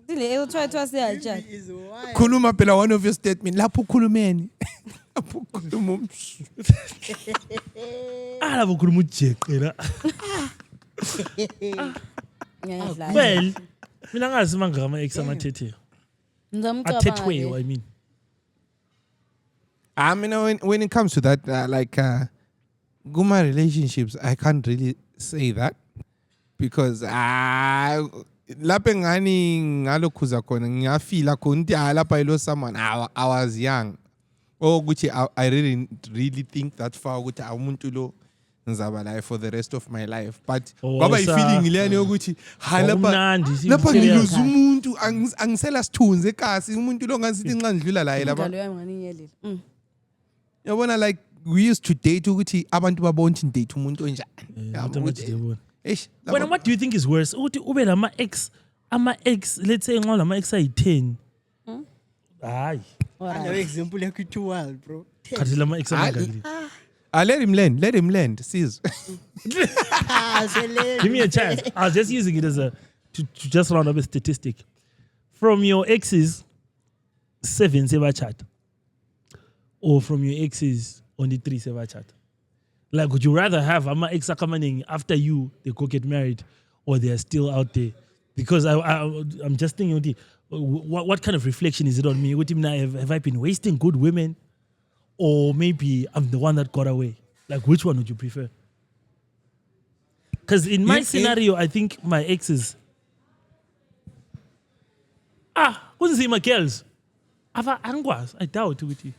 Dile uthola siyatsha. Khuluma phela one of your statement lapho ukhulumeni. Lapho ukhuluma umsu. Lapho ukhuluma ujeqela. Well, mina ngazi mangama ex amathethe. Athetwe, I mean. I mean, when it comes to that, like Guma relationships, I can't really say that because lapho ngani ngalokhuza khona ngiyafila khona ukuthi lapha I lost someone. I was young. Oh, ukuthi I really think that far ukuthi umuntu lo ngizaba la for the rest of my life. But kwaba ifeeling leyani yokuthi lapha ngiluza umuntu angisela sithunze kasi umuntu lo ngasithi nxa ndidlula la lapha. Yabona like we used to date ukuthi abantu babona ukuthi date umuntu onjani. When what do you think is worse? Uthi ube lama ex let's say nxa lama ex ayi10. Hayi. Anawe example yakho too wild bro. Khathi lama ex amangaki. Let him land. Sis. Give me a chance. I was just using it as to just round up a statistic. From your exes, 7 sebachat. Or from your exes, only 3 sebachat. Like, would you rather have ama ex coming after you, they go get married, or they are still out there? Because I'm just thinking, what kind of reflection is it on me? Have I been wasting good women? Or maybe I'm the one that got away. Like, which one would you prefer? Because in my scenario, I think my exes. Who's my girls? I doubt with you.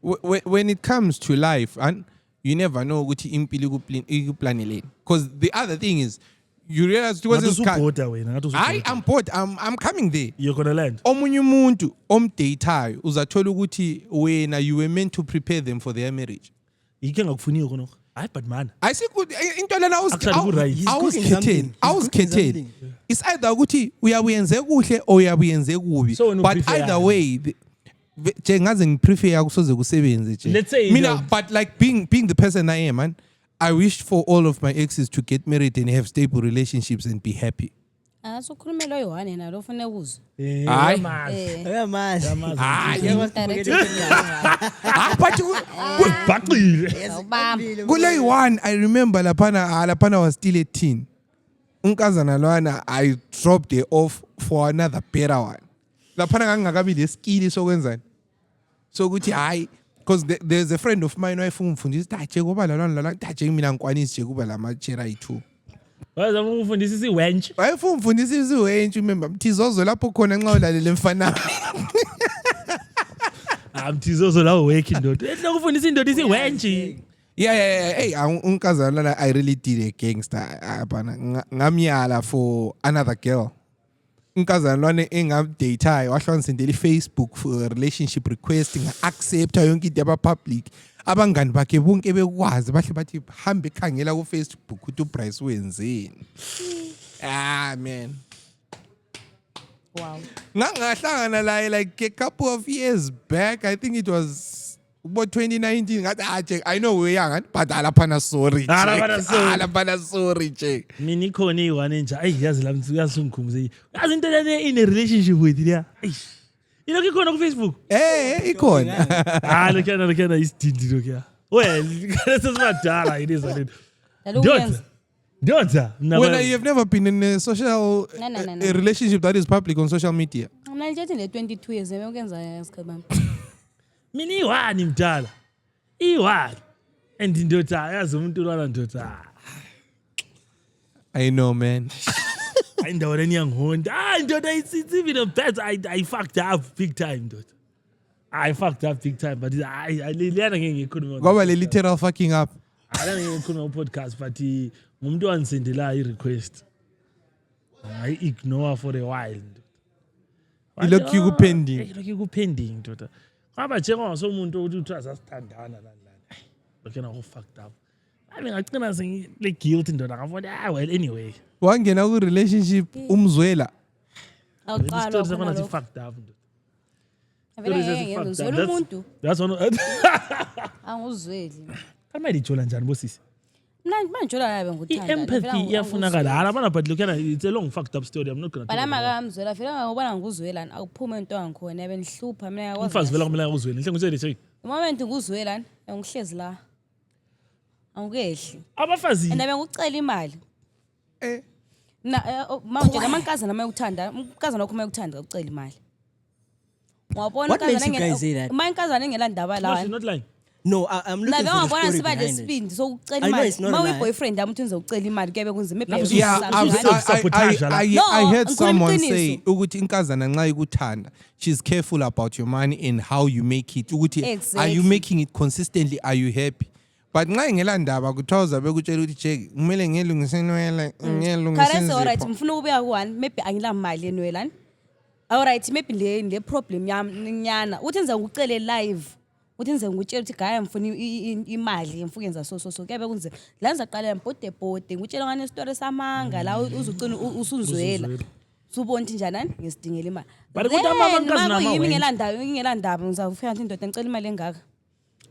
When it comes to life, and you never know what impilo ikuplanele. Because the other thing is, you realize it was Ngathi his car. usubhoda wena, ngathi I usubhoda. am bored. I'm coming there. You're gonna land. Omunye umuntu omdateayo uzathola ukuthi wena you were meant to prepare them for their marriage. Yike ngakufuniyo khona. Hayi but man. Ayisiku into lena Actually, ku-right. He's cooking something. awuzikhetheni. It's either ukuthi uyabuyenze kuhle or uyabuyenze kubi. So wena But uprefer either yani? way nje ngaze ngiprefer kusoze kusebenze nje. Let's say mina the- but like being the person I am, man, I wish for all of my exes to get married and have stable relationships and be happy. Asukhulumela oyohane yena lo ufuna ukuzwa. Hayi. Uyamazi. But Baqile. Awubamba. kule one I remember lapana was still 18. Unkazana lwana I dropped her off for another better one. Lapana ngangakabi leskill sokwenzani. So ukuthi hayi because there's a friend of mine wayefungifundisa taje ngoba lalwana taje mina ngikwanisi nje kuba lama chair ayi2. Waza ngufundisa isiwench. Wayefungifundisa isiwench remember mthizozo lapho khona nxa ulalele mfana. Mthizozo la working ndoda. Ethi ngufundisa indoda isiwench. Yeah. Hey, unkazana lana I really did a gangster. Apana ngamyala for another girl. Unkazana lwana engamdateayo wahlonsendela iFacebook for a relationship request nga-accepta yonke into yaba-public. Abangani bakhe bonke bekwazi bahle bathi hambe khangela ku-Facebook ukuthi uBryce wenzeni. Man. Wow. Ngangahlangana laye like a couple of years back. I think it was about 2019. Ngathi I know we're young, but alaphana sorry. Alaphana sorry, che. Mina ikhona iwane nje. Ayi yazi la yasungikhumbuze. Yazi into lena in a relationship with ya. Eish. Ilokho ikhona ku Facebook. Ikhona. Lokana isidindi lokho. Well, sesimadala it is what it. Dota. When you have never been in a social No. a relationship that is public on social media. Mina nje le 22 years ukenza yasikhaba. Mina iwani mdala. Iwani. And indoda yazi umuntu lwana ndoda. I know, man. Indoda eniyangihonda. Indoda it's even a bad. I fucked up big time, dude. I fucked up big time, but I liyana ngeke ngikhulume. Ngoba le literal fucking up. I don't even ngikhuluma podcast but umuntu wanisendela i-request. I ignore for a while. Ilokhu ikupending. Ilokhu ikupending ndoda. Ngaba nje ngosomuntu ukuthi uthatha sithandana lana. Lokho na fucked up. Ami ngagcina le guilt ndoda ngafona well anyway. Wangena ku relationship umzwela. Awuqala Stories khona are lokho. fucked up. Ngiyenzela umuntu. That's one. Anguzweli. Kamalijola njani bosisi? Mina manjola yabe nguthanda. I-empathy iyafunakala. Hala bana but look at it's a long fucked up story. I'm not going to. Bana makamzwela vela ngobana ngikuzwela akuphume into angikhona yabe nihlupha mina yakwazi. Umfazi vela kumele uzweni. Inhle ngitshele nje. Moment ngikuzwela ngihlezi la. Angukehli. Abafazi. And abe ngikucela imali. Na manje lamankazana mayokuthanda, umkazana wakho mayokuthanda ukucela imali. Wabona What makes you guys say that? Mayinkazana engela ndaba No, la. she's not lying. No, I'm looking Nabe for the ngabona story siba behind it. lesibindi sokucela I know imali. it's not a Mawu lie. boyfriend yami uthi uzokucela imali kuyabe kunzima Lapho ebheke. Yeah, No, I heard ngikhuluma someone iqiniso. say ukuthi inkazana nxa ikuthanda, she's careful about your money and how you make it. Ukuthi are you Exactly. making it consistently? Are you happy? But nxa ingela ndaba kuthiwa zabe kutshela ukuthi che kumele ngiyelungise inwele, ngiyelungise Karese alright inzipho. ngifuna ukubuya ku1 maybe angila mali enwelani. Alright maybe le problem yami nyana. Uthi ngiza ngikucele live. Uthi ngize ngikutshela ukuthi gaya ngifuna imali ngifuna yenza so kuyabe kunzima. La ngizaqala mbode ngikutshela ngane story samanga la uzucina usunzwela. Subona ukuthi njani ngisidingela imali. But ukuthi amankazana nama yimi wenza. ngela ndaba ngizawufika nje indoda ngicela imali engaka.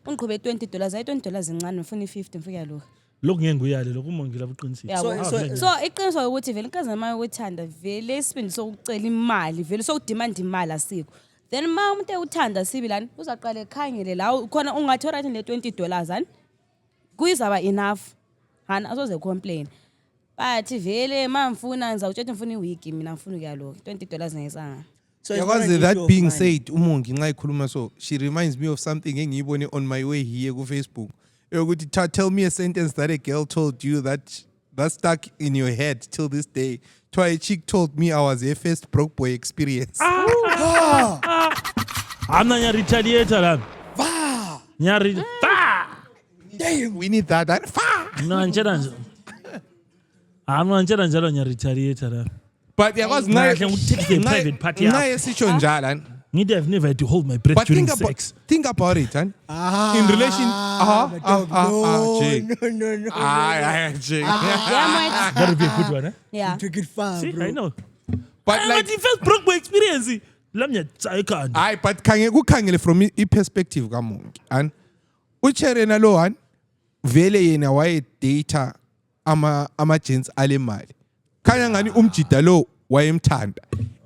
Ungiqhube $20 ayi $20 incane ngifuna i50 ngifika lo. Lokhu ngeke nguyale lokhu umongila buqinisile. So iqiniso ukuthi vele inkazana maye ukuthanda vele isibindi sokucela imali vele sokudemand imali asikho. Then ma umuntu ewuthanda sibi lana uzaqala ekhangele la khona ungathi alright le $20 ani kuyizaba enough hana asoze complain but vele mangifuna ngizawutshela ngifuna iwiki mina ngifuna ukuya lo $20 ngiyisanga. So it's not an Because issue that of being money. said, umongi nxa ikhuluma so, she reminds me of something engiyibone on my way here ku Facebook. Yokuthi tell me a sentence that a girl told you that stuck in your head till this day. Twice a chick told me I was her first broke boy experience. I'm not a retaliator lan. Damn, we need that. No, ngitshela nje. I'm not njalo ngiyaretaliate la. But yakwazi Kahle ngikutext private party yakho. naye sitsho njalo. Ngithi I've never had to hold my breath But during think sex. about it, in relation. Jake. No. Jake. That would be a good one, eh? Yeah. Took it far, See, bro. I know. But But like, it first broke my experience. Lam ngiyatsayikanda. but kukhangele from i-perspective kaMongi. And uChere na lo one vele yena waye data ama-gents ale mali. Khanya ngani umjida lo wayemthanda.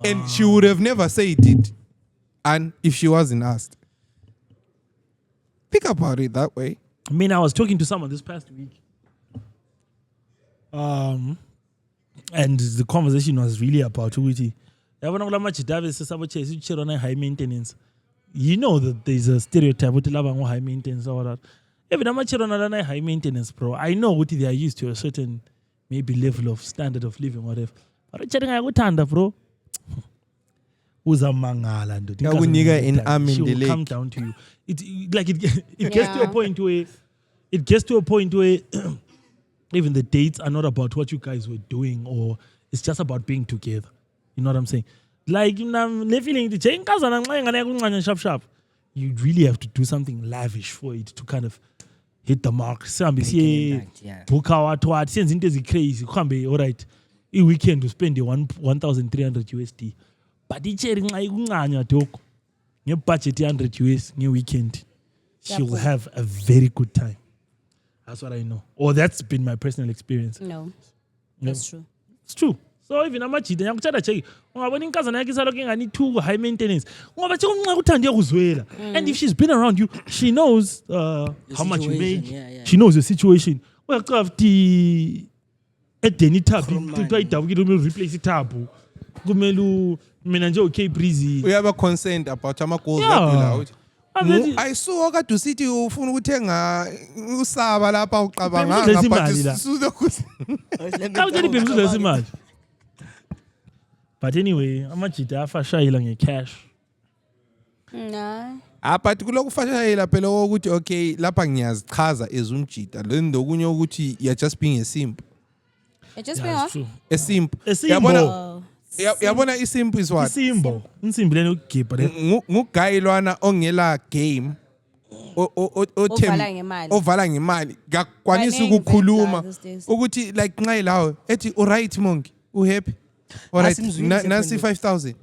And she would have never said it and if she wasn't asked. Think about it that way. I mean, I was talking to someone this past week. And the conversation was really about ukuthi yabona kula majidave sesabo chase uChere on high maintenance. You know that there's a stereotype ukuthi laba ngo high maintenance or that. Even amachere on high maintenance, bro. I know what they are used to a certain maybe level of standard of living, whatever. But uChere ngayakuthanda, bro. Uzamangala ndoda. Yakunika in arm in She the will leg. come down to you. It gets to a point where even the dates are not about what you guys were doing, or it's just about being together. You know what I'm saying? Like the feeling sharp. You really have to do something lavish for it to kind of hit the mark. Sambi yeah. book out what since into the crazy. All right. A weekend to spend the 1,300 USD. But each year new budget 100 US new weekend. She will have a very good time. That's what I know. Or that's been my personal experience. No. That's true. It's true. So even amachida ngiyakuthanda check. Ungabona inkazana yakhe isalokho ingani too high maintenance. Ngoba check unxa kuthanda ukuzwela. And if she's been around you, she knows how much you situation, make. yeah. She knows your situation. Uyaqafti edeni tab tuyidabukile uma replace itab. Kumelu mina nje okay breezy. Uyaba concerned about ama-goals Yeah. I saw kade usithi ufuna ukuthenga usaba lapha uqabanga Ibhekile imali la. Let How did you much? But anyway, amajida afashayela ngecash. No. But kulokhu fashayela phela ukuthi okay lapha ngiyazichaza ezumjida lendo kunye ukuthi you're just being a simp. It just Yeah, it's true. A simp. A symbol. Yabona isimp is what? Isimbo. Insimbi lena ukugibha le. Nguguy lwana ongela game. Ovala ngemali. Ovala ngemali. Kakwanisa Baningi ukukhuluma these days. ukuthi like nxa ilawo ethi alright Mongi, uhappy? Alright, nansi 5,000.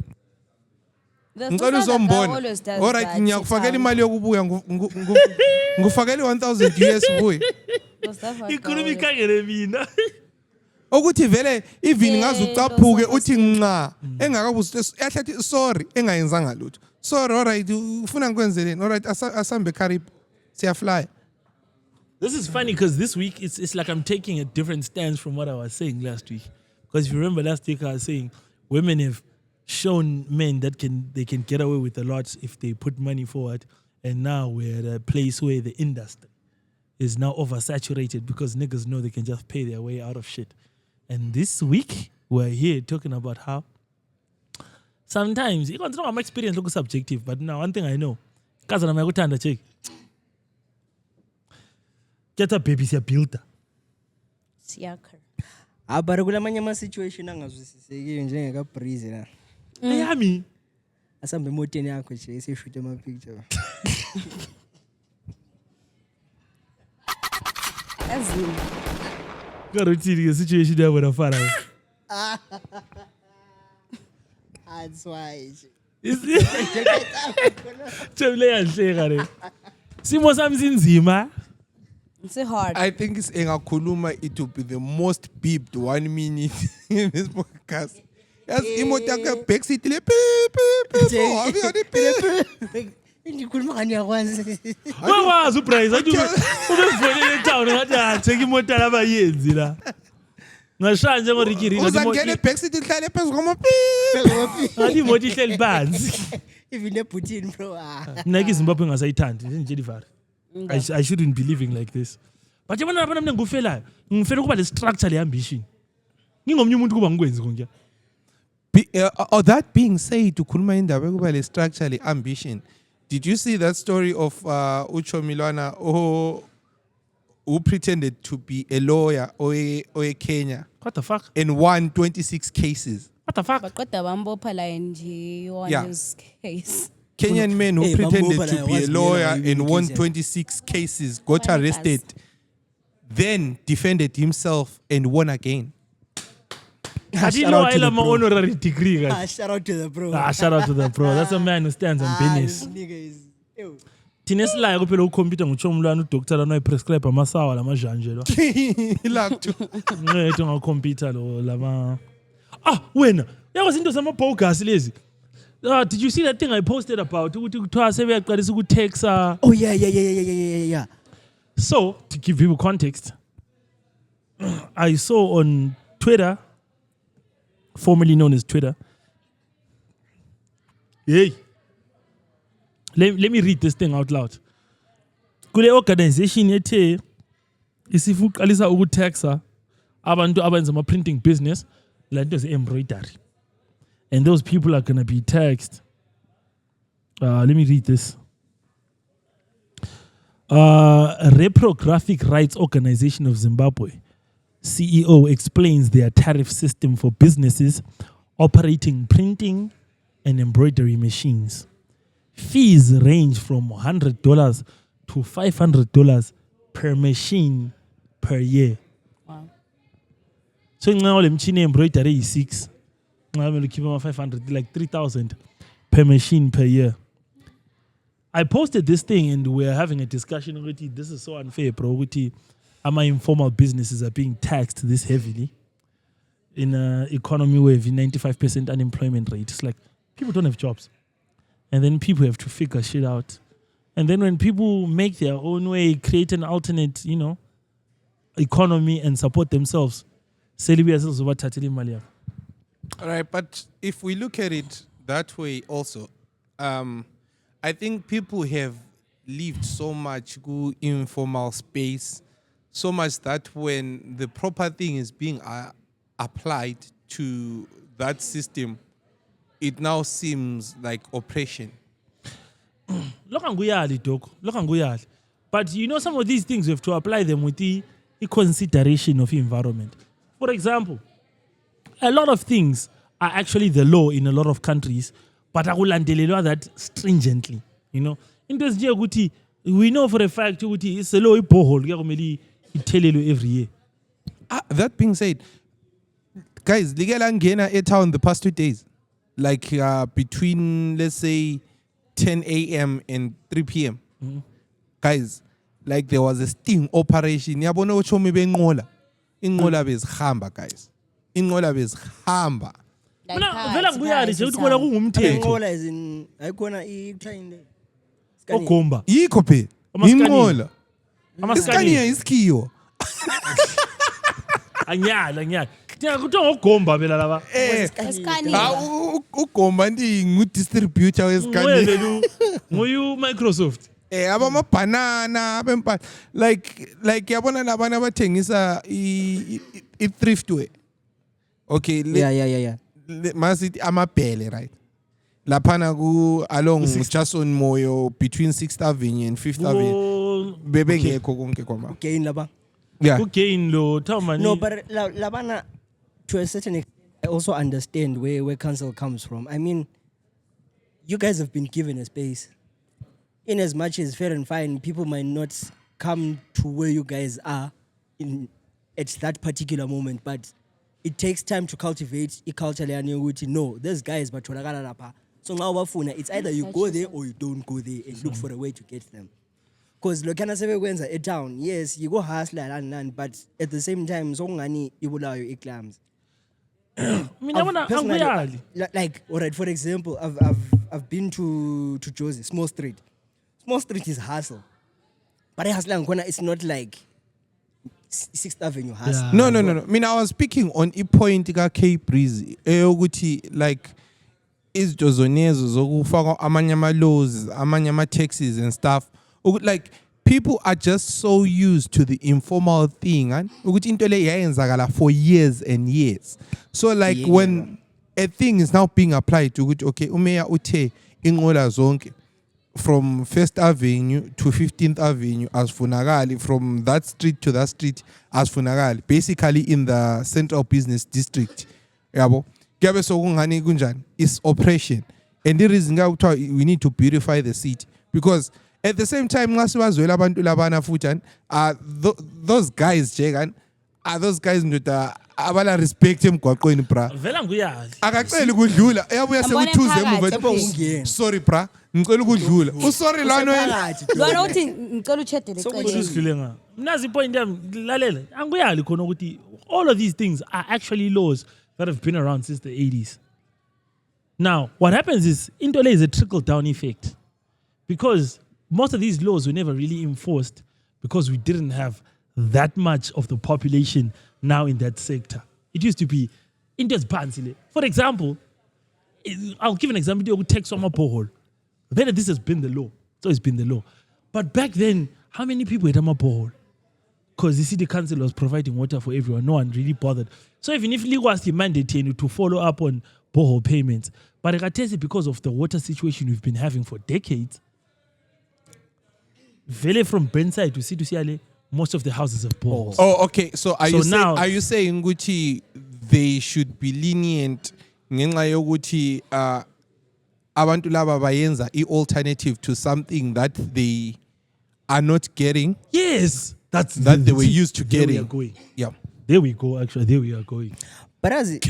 Ngicela uzombona. Alright, ngiyakufakela imali yokubuyela ngufakela 1,000 US buye. Ikhuluma ikhangele mina. Ukuthi vele even ngaze ucaphuke uthi nqa engakabuzi yahlathi sorry engayenzanga lutho. Sorry, alright, ufuna ngikwenzeleni? Alright, asambe Carib. Siyafly. This is funny because this week it's like I'm taking a different stance from what I was saying last week. Because if you remember last week I was saying women have shown men that they can get away with a lot if they put money forward, and now we're at a place where the industry is now oversaturated because niggas know they can just pay their way out of shit. And this week we're here talking about how sometimes it's not my experience look subjective, but now one thing I know, kazana mayakuthanda check. Get a baby siyabuilda. Siyakha. But kulamanye ama-situation angazwisisekiyo njengeka-breeze la. Ayami. Asambe emotweni yakho nje sishute ama-picture. Azini. Guarantee the situation there with a father. That's why. Tshebile yahleka le. Simo sami sinzima. It's hard. I think it's engakhuluma it will be the most beeped 1 minute in this podcast. Yes, imoto yakhe backseat le Ngikhuluma ngani yakwazi. Wawazi uBryce athi ubemfonele town ngathi check imoto labayenzi la. Ngashaya nje ngoRicky Rino. uzangena backseat ihlale phezulu kwama Ngathi imoto ihleli phansi. Even eBhutin bro. Mina ke Zimbabwe ngasayithandi nje divari. I shouldn't be living like this. But yabona lapha mina ngufelayo. Ngifela kuba le structure le ambition. Ngingomnye umuntu kuba ngikwenzi konke. That being said, ukhuluma indaba kuba le structure le ambition. Did you see that story of Ucho Milwana who pretended to be a lawyer or a Kenya What the fuck? and won 26 cases. What the fuck? Baqeda bambopha la nje on Yeah. his case. Kenyan man who Hey, pretended Bambopa, to like, be a what's lawyer going on? and won Kenya. 26 cases, got Why arrested, then defended himself and won again. I didn't Shout know out I to the am an bro. honorary degree, guys. Shout out to the bro. Shout out to the pro. That's a man who stands on business. This nigga is. Ew. Thina silayo kuphela ukukhompyutha nguchomlwana udoctor lana oyiprescribe amasawa lamajanje lo. Like to- Ngeke ngakhompyutha lo lama. Wena, yazi into zama-bogus lezi. Did you see that thing I posted about ukuthi kuthiwa sebeyaqalisa ukutexa? Oh yeah. So, to give people context, I saw on Twitter, formerly known as Twitter. Hey, let me read this thing out loud. Kule organization ethe isifuqalisa ukutexa abantu abenza ama printing business, lento ze-embroidery. And those people are going to be taxed. Let me read this. Reprographic Rights Organization of Zimbabwe CEO explains their tariff system for businesses operating printing and embroidery machines. Fees range from $100 to $500 per machine per year. Wow. So now the machine embroidery is 6. I'm going to keep them 500, like 3,000 per machine per year. I posted this thing and we're having a discussion. This is so unfair, bro. My informal businesses are being taxed this heavily in an economy where we have 95% unemployment rate. It's like people don't have jobs. And then people have to figure shit out. And then when people make their own way, create an alternate, economy and support themselves, All right, but if we look at it that way also, I think people have lived so much informal space, so much that when the proper thing is being applied to that system, it now seems like oppression. Look anguyali, Doc. Look anguyali. But some of these things we have to apply them with the consideration of environment. For example, a lot of things are actually the law in a lot of countries, but akulandelelwa that stringently. Into nje ukuthi we know for a fact ukuthi it's a law iborehole kumele ithelelwe every year. That being said, guys, ligela ngena town the past 2 days, like between let's say 10 a.m. and 3 p.m. Guys, like there was a sting operation. Yabona uchomi benqola. Inqola bezihamba, guys. Inqola bezihamba. Vela nguyali nje ukuthi bona kungumthetho. Inqola is in ayikona i-train there. Ogomba. Yikho phela. Inqola. Iskaniya iskiyo. Anyala. Thina kuthiwa ngogomba phela laba. Ugomba ndi ngu-distributor weskaniya. Nguyu Microsoft. Abama banana abempa like yabona labana abathengisa i-thrift wear. Okay, Yeah. masithi amabhele, right? Laphana along Jason Moyo between 6th Avenue and 5th Avenue. Bebengekho konke kwama. Gain laba. Yeah. Gain lo tawmani. No, but labana to a certain extent, I also understand where council comes from. I mean, you guys have been given a space. In as much as fair and fine, people might not come to where you guys are at that particular moment, but it takes time to cultivate a culture. No, there's guys, but so now it's either you go there or you don't go there and look for a way to get them. Because look, a town, yes, you go hustler and but at the same time, so ngani ibulayo iklams. Like, all right, for example, I've been to Josie, Small Street. Small Street is hustle, but it's not like 6th Avenue hustle. No. I was speaking on a point ka K Breeze. Like izinto zonezo zokufaka amanye laws, amanye taxes and stuff. Like people are just so used to the informal thing, and ukuthi into le yayenzakala for years and years. So like when a thing is now being applied to okay, umeya uthe inqola zonke. from 1st Avenue to 15th Avenue as Funagali, from that street to that street as Funagali, basically in the central business district. Yabo. Gabe sokungani kunjani is oppression. And the reason we need to purify the city because at the same time those guys Jegan are those guys abala respect emgwaqweni bra vela nguyali akacela ukudlula eyabuya sekuthuze emuva sorry bra ngicela ukudlula usorry lana lona uthi ngicela uchedele sokusidlule nga mnazi point yami lalela anguyali khona ukuthi all of these things are actually laws that have been around since the 80s. Now what happens is into le is a trickle down effect because most of these laws were never really enforced because we didn't have that much of the population now in that sector. It used to be into pansile. For example, I'll give an example. You take some borehole. Then this has been the law. So it's been the law. But back then, how many people had a borehole? Because the city council was providing water for everyone. No one really bothered. So even if legal was mandated to follow up on borehole payments, but I can tell you because of the water situation we've been having for decades, Vele from Benside to Siale, most of the houses have boreholes. Oh, okay. So are you saying Gucci they should be lenient ngenxa yokuthi abantu laba bayenza alternative to something that they are not getting? Yes, that they were used to getting. There we are going. Yeah. There we go, actually. There we are going. But as it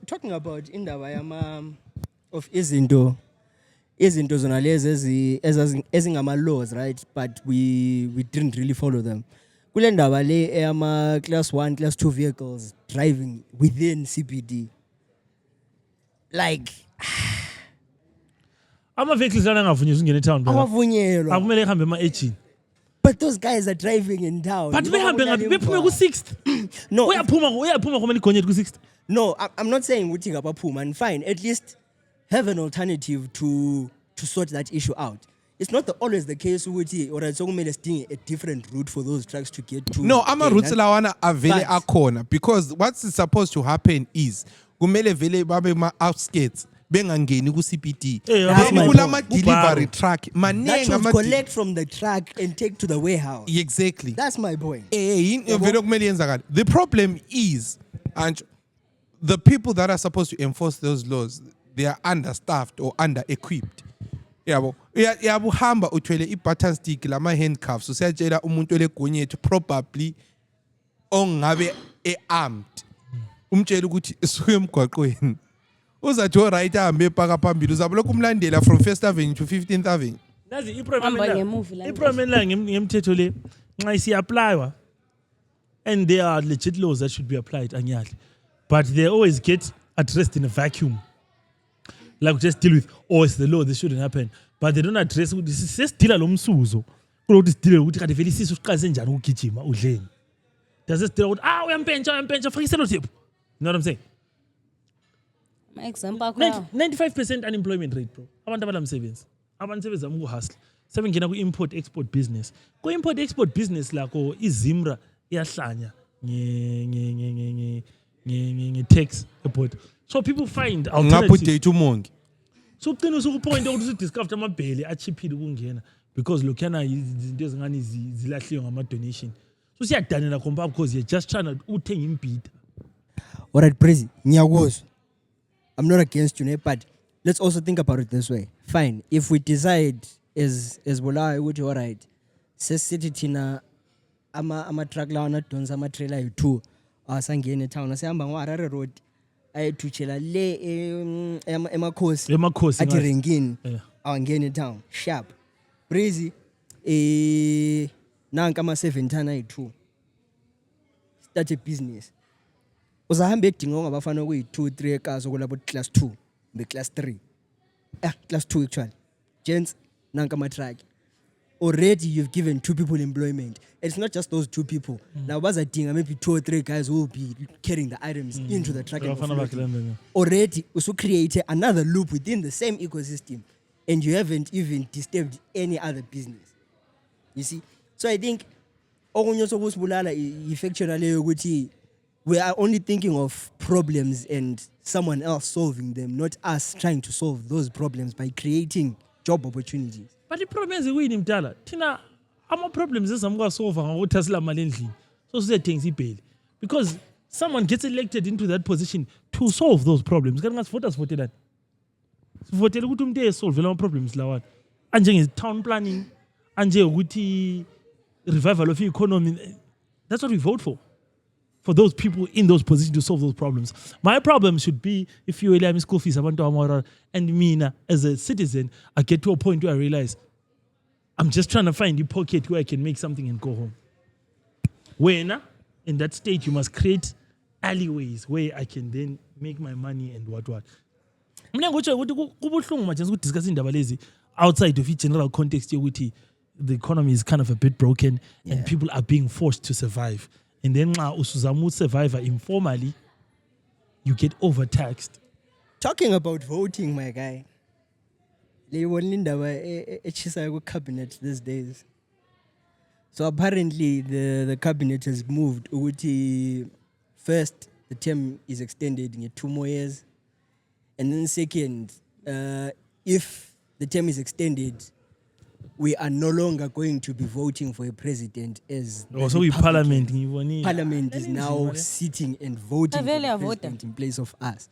talking about indaba yama of izinto zona lezi ezingama laws, right? But we didn't really follow them. Kule ndaba le eyama class 1 class 2 vehicles driving within CBD, like ama vehicles lana angavunyezwa ungena etown phela awavunyelwa akumele ihambe ema-18. But those guys are driving in town. But behambe ngapi bephume ku-6th? No, uyaphuma khoma ligonyeti ku-6th? No, I'm not saying ukuthi ngabaphuma, and fine, at least have an alternative to sort that issue out. It's not always the case ukuthi or sokumele sidinge a different route for those trucks to get to. No, ama routes lawana avele akhona because what's supposed to happen is kumele vele babe ma outskirts bengangeni ku CBD. Kulama delivery truck that should collect from the truck and take to the warehouse. Exactly. That's my point. The problem is, and the people that are supposed to enforce those laws, they are understaffed or under-equipped. Yabo hamba uthwele i-button stick lama handcuffs usiyatshela umuntu olegonyethu probably ongabe armed umtshela ukuthi suke emgwaqweni uzathi right ahambe epaka phambili uzabulokhu umlandela from 1st Avenue to 15th Avenue. Nazi i-problem la ngemthetho le nxa isi-applywa and there are legit laws that should be applied anyali, but they always get addressed in a vacuum. Like just deal with, oh, it's the law, this shouldn't happen. But they don't address this is still lo msuzo. Kulokuthi sidile ukuthi kade vele isiso siqalise njani ukugijima udleni. Does it still uyampentsha faka iselo tip. You know what I'm saying? My example 95% unemployment rate, bro. Abantu abalamsebenzi. Abantu sebenza ukuhustle. Sebengena ku import export business. Ku import export business lakho iZimra iyahlanya nge tax report. So people find alternative. So uqinisa ukupoint ukuthi discover amabhele achiphile ukungena because lokhana izinto ezingani zilahliwe ngama donation. So siyadanela kompa because you're just trying to uthenga imbida. Alright, Prezi, ngiyakuzwa. I'm not against you, but let's also think about it this way. Fine, if we decide as Bulawayo ukuthi alright, sesithi thina ama truck lawa na donsa ama trailer yi2 asangena etown asihamba ngoHarare Road ayethuchela le emakhosi athi Renkini awangena etown sharp breezy nanka ama 7 ton ayi2 start a business uzahamba edinga ongabafana kuyi2-3 cars okulabo class 2 be class 3 class 2 actually gents nanka ama truck already you've given 2 people employment. It's not just those 2 people. Now, maybe 2 or 3 guys who will be carrying the items into the truck. Already, also created another loop within the same ecosystem, and you haven't even disturbed any other business. You see? So I think, effectually, we are only thinking of problems and someone else solving them, not us trying to solve those problems by creating job opportunities. But the problem is we mdala thina ama-problems esamukwasolva ngokuthi asilama endlini so siyethenga ibheli because someone gets elected into that position to solve those problems. Kanti ngasivota sivotelani? Sivotele ukuthi umuntu esolve lawo problems lawana anjenge-town planning anjengokuthi revival of the economy. That's what we vote for those people in those positions to solve those problems. My problem should be if you allow me school fees and me as a citizen, I get to a point where I realize I'm just trying to find a pocket where I can make something and go home. When in that state, you must create alleyways where I can then make my money and what. Mina ngotsho ukuthi kubuhlungu manje ukudiscuss indaba lezi outside of the general context yokuthi the economy is kind of a bit broken and people are being forced to survive. And then usuzama survivor informally, you get overtaxed. Talking about voting, my guy. They were a cabinet these days. So apparently the cabinet has moved. First, the term is extended in 2 more years. And then second, if the term is extended, we are no longer going to be voting for a president as also we parliament. Parliament is now sitting and voting for the president in place of us.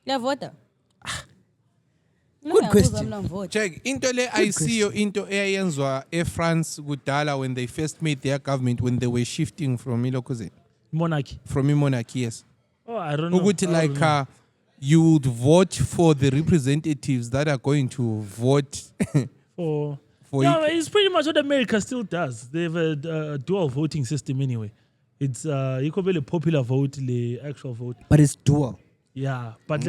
Good question. Check. Into le I see into eyenzwa France kudala when they first made their government when they were shifting from monarchy. From monarchy, yes. Oh, I don't know. Like you would vote for the representatives that are going to vote for it's pretty much what America still does. They have a dual voting system anyway. It's you could be a popular vote, the actual vote. But it's dual. Yeah, but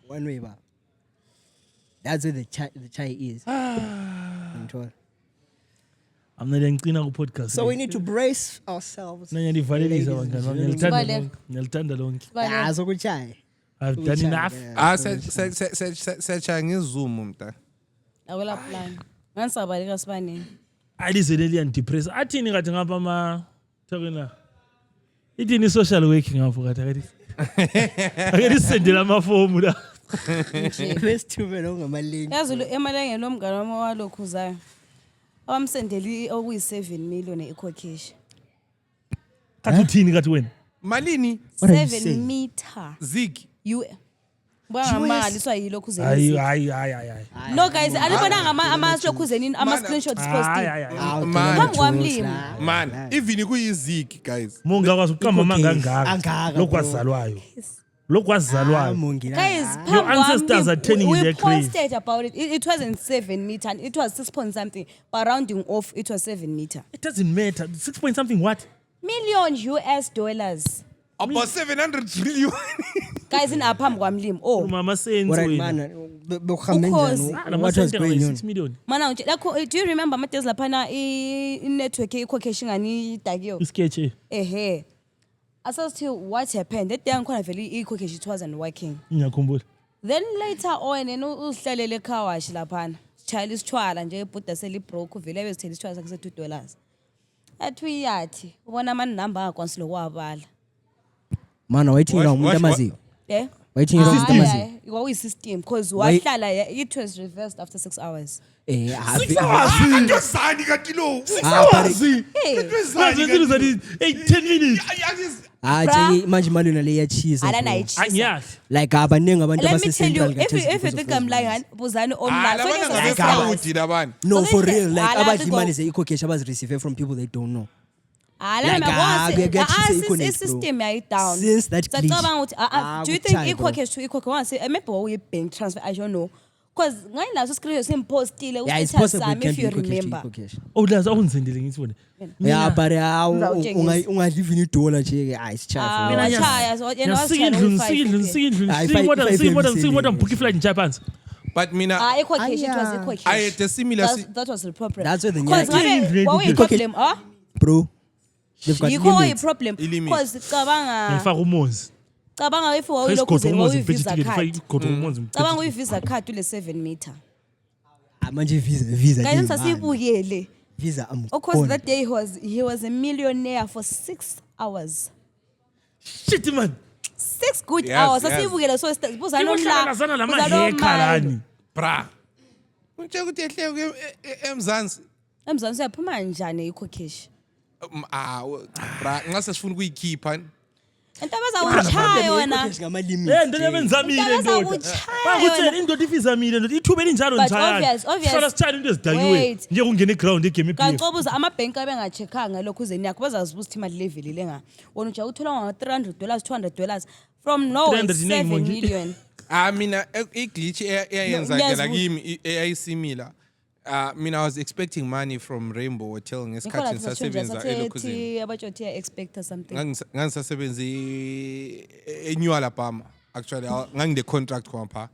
one way back. That's where the chai is. I'm not in clean podcast. So we need to brace ourselves. I've done enough. Awela plan. Ngansaba lika sibani. Alizeleli and depressed. Athini kathi ngapha ama thakena. Ithini social working ngapha kathi. Akeri sendela amafomu la. First two men ongamalink. Yazulu emalenge lomngane wami walokhuzayo. Awamsendeli okuyi7 million ekhokheshi. Kathi uthini kathi wena? Malini? 7 meter. Zig. Bwangamali swayilokhu zeni. Hayi. No guys, alibona ama-lokhuzeni ama-screenshots posting. Man, even kuyi-Zig guys. Mongakwazi ukuqamba mangangaka. Lokwazalwayo. Guys, your ancestors are turning in their grave. We posted about it. It wasn't 7 meter. It was 6 point something. But rounding off, it was 7 meter. It doesn't matter. 6 point something what? Million US dollars. About 700 trillion. Guys in apam kwamlimi. Oh. Mama saying what was going on? 6 million. Mana do you remember Matezla Pana network ekhokheshi ngani dakiyo? Sketch. Ehe. Asasithi what happened? That day ngikhona vele ikhokheshi it wasn't working. Ngiyakhumbula. Then later on usihlalele eKhawashi laphana. Chayela isithwala nje ebhuda seli broke vele ebezithela isithwala sakhe se$2. Athi yathi ubona ama number akwansi lokwabala. Man, waiting around umuntu amaziyo. Yeah. Waiting around umuntu amaziyo. Ikwa system because wahlala it was reversed after 6 hours. 6 hours. Andosani katilo. 6 hours. Hey. 10 minutes. Manje imali yona le iyachisa. Alana like abaningi abantu let me tell you if you think I'm lying buzani online. No, for real, like abadla imali ze-ecocash abazi-receive from people they don't know. System down. Since that glitch. Do you think ecocash to ecocash maybe we bank transfer? I don't know. Because ngai lazo screen simpostile it's possible if you remember. Lazo awungisendele ngitsibone. Yeah, but ungadliva $1 nje it's chafa. Mina chaya so yena wasichandle. See what I'm booking flight in Japan. But mina ecocash it was ecocash. I had a similar that was the problem. That's where the problem bro. They've got limits. Problem because Ngifaka umonzi. Cabanga if wawulokhuzeni visa card. Cabanga visa card ule 7 meter. Manje visa. Kayini sasibuyele. Visa Of course, that day he was a millionaire for 6 hours. Shit, man. 6 good Yes, hours. yes. Asibukela so buza no Ibuhlangana mla. lamaheka lani. Bra. Untshe ukuthi ehle eMzansi. Emzansi uyaphuma njani ikhokheshi? Bra, ngase sifuna ukuyikhipha. Into abazawuchaya wena. Nto yabenzamile ndoda. Utshaya Bakuthi indoda ifizamile ndoda ithuba elinjalo But njalo. obvious. Hlala sithanda into ezidayiwe. Wait. Nje kungena eground egame iplay. Kancobuza amabhenki abengacheckanga lokho uzeni yakho bazazibuza ukuthi imali levelile nga. Wona uja uthola nga $300 $200 from nowhere 300 7 million. Mina iglitch eyayenza Yes, ke kimi eyayisimila. Mina I was expecting money from Rainbow Hotel ngesikhathi ngisasebenza eLokhuzeni. Abajothi expect something. Ngangisasebenza eNew Alabama. Actually, ngangine contract kwapha.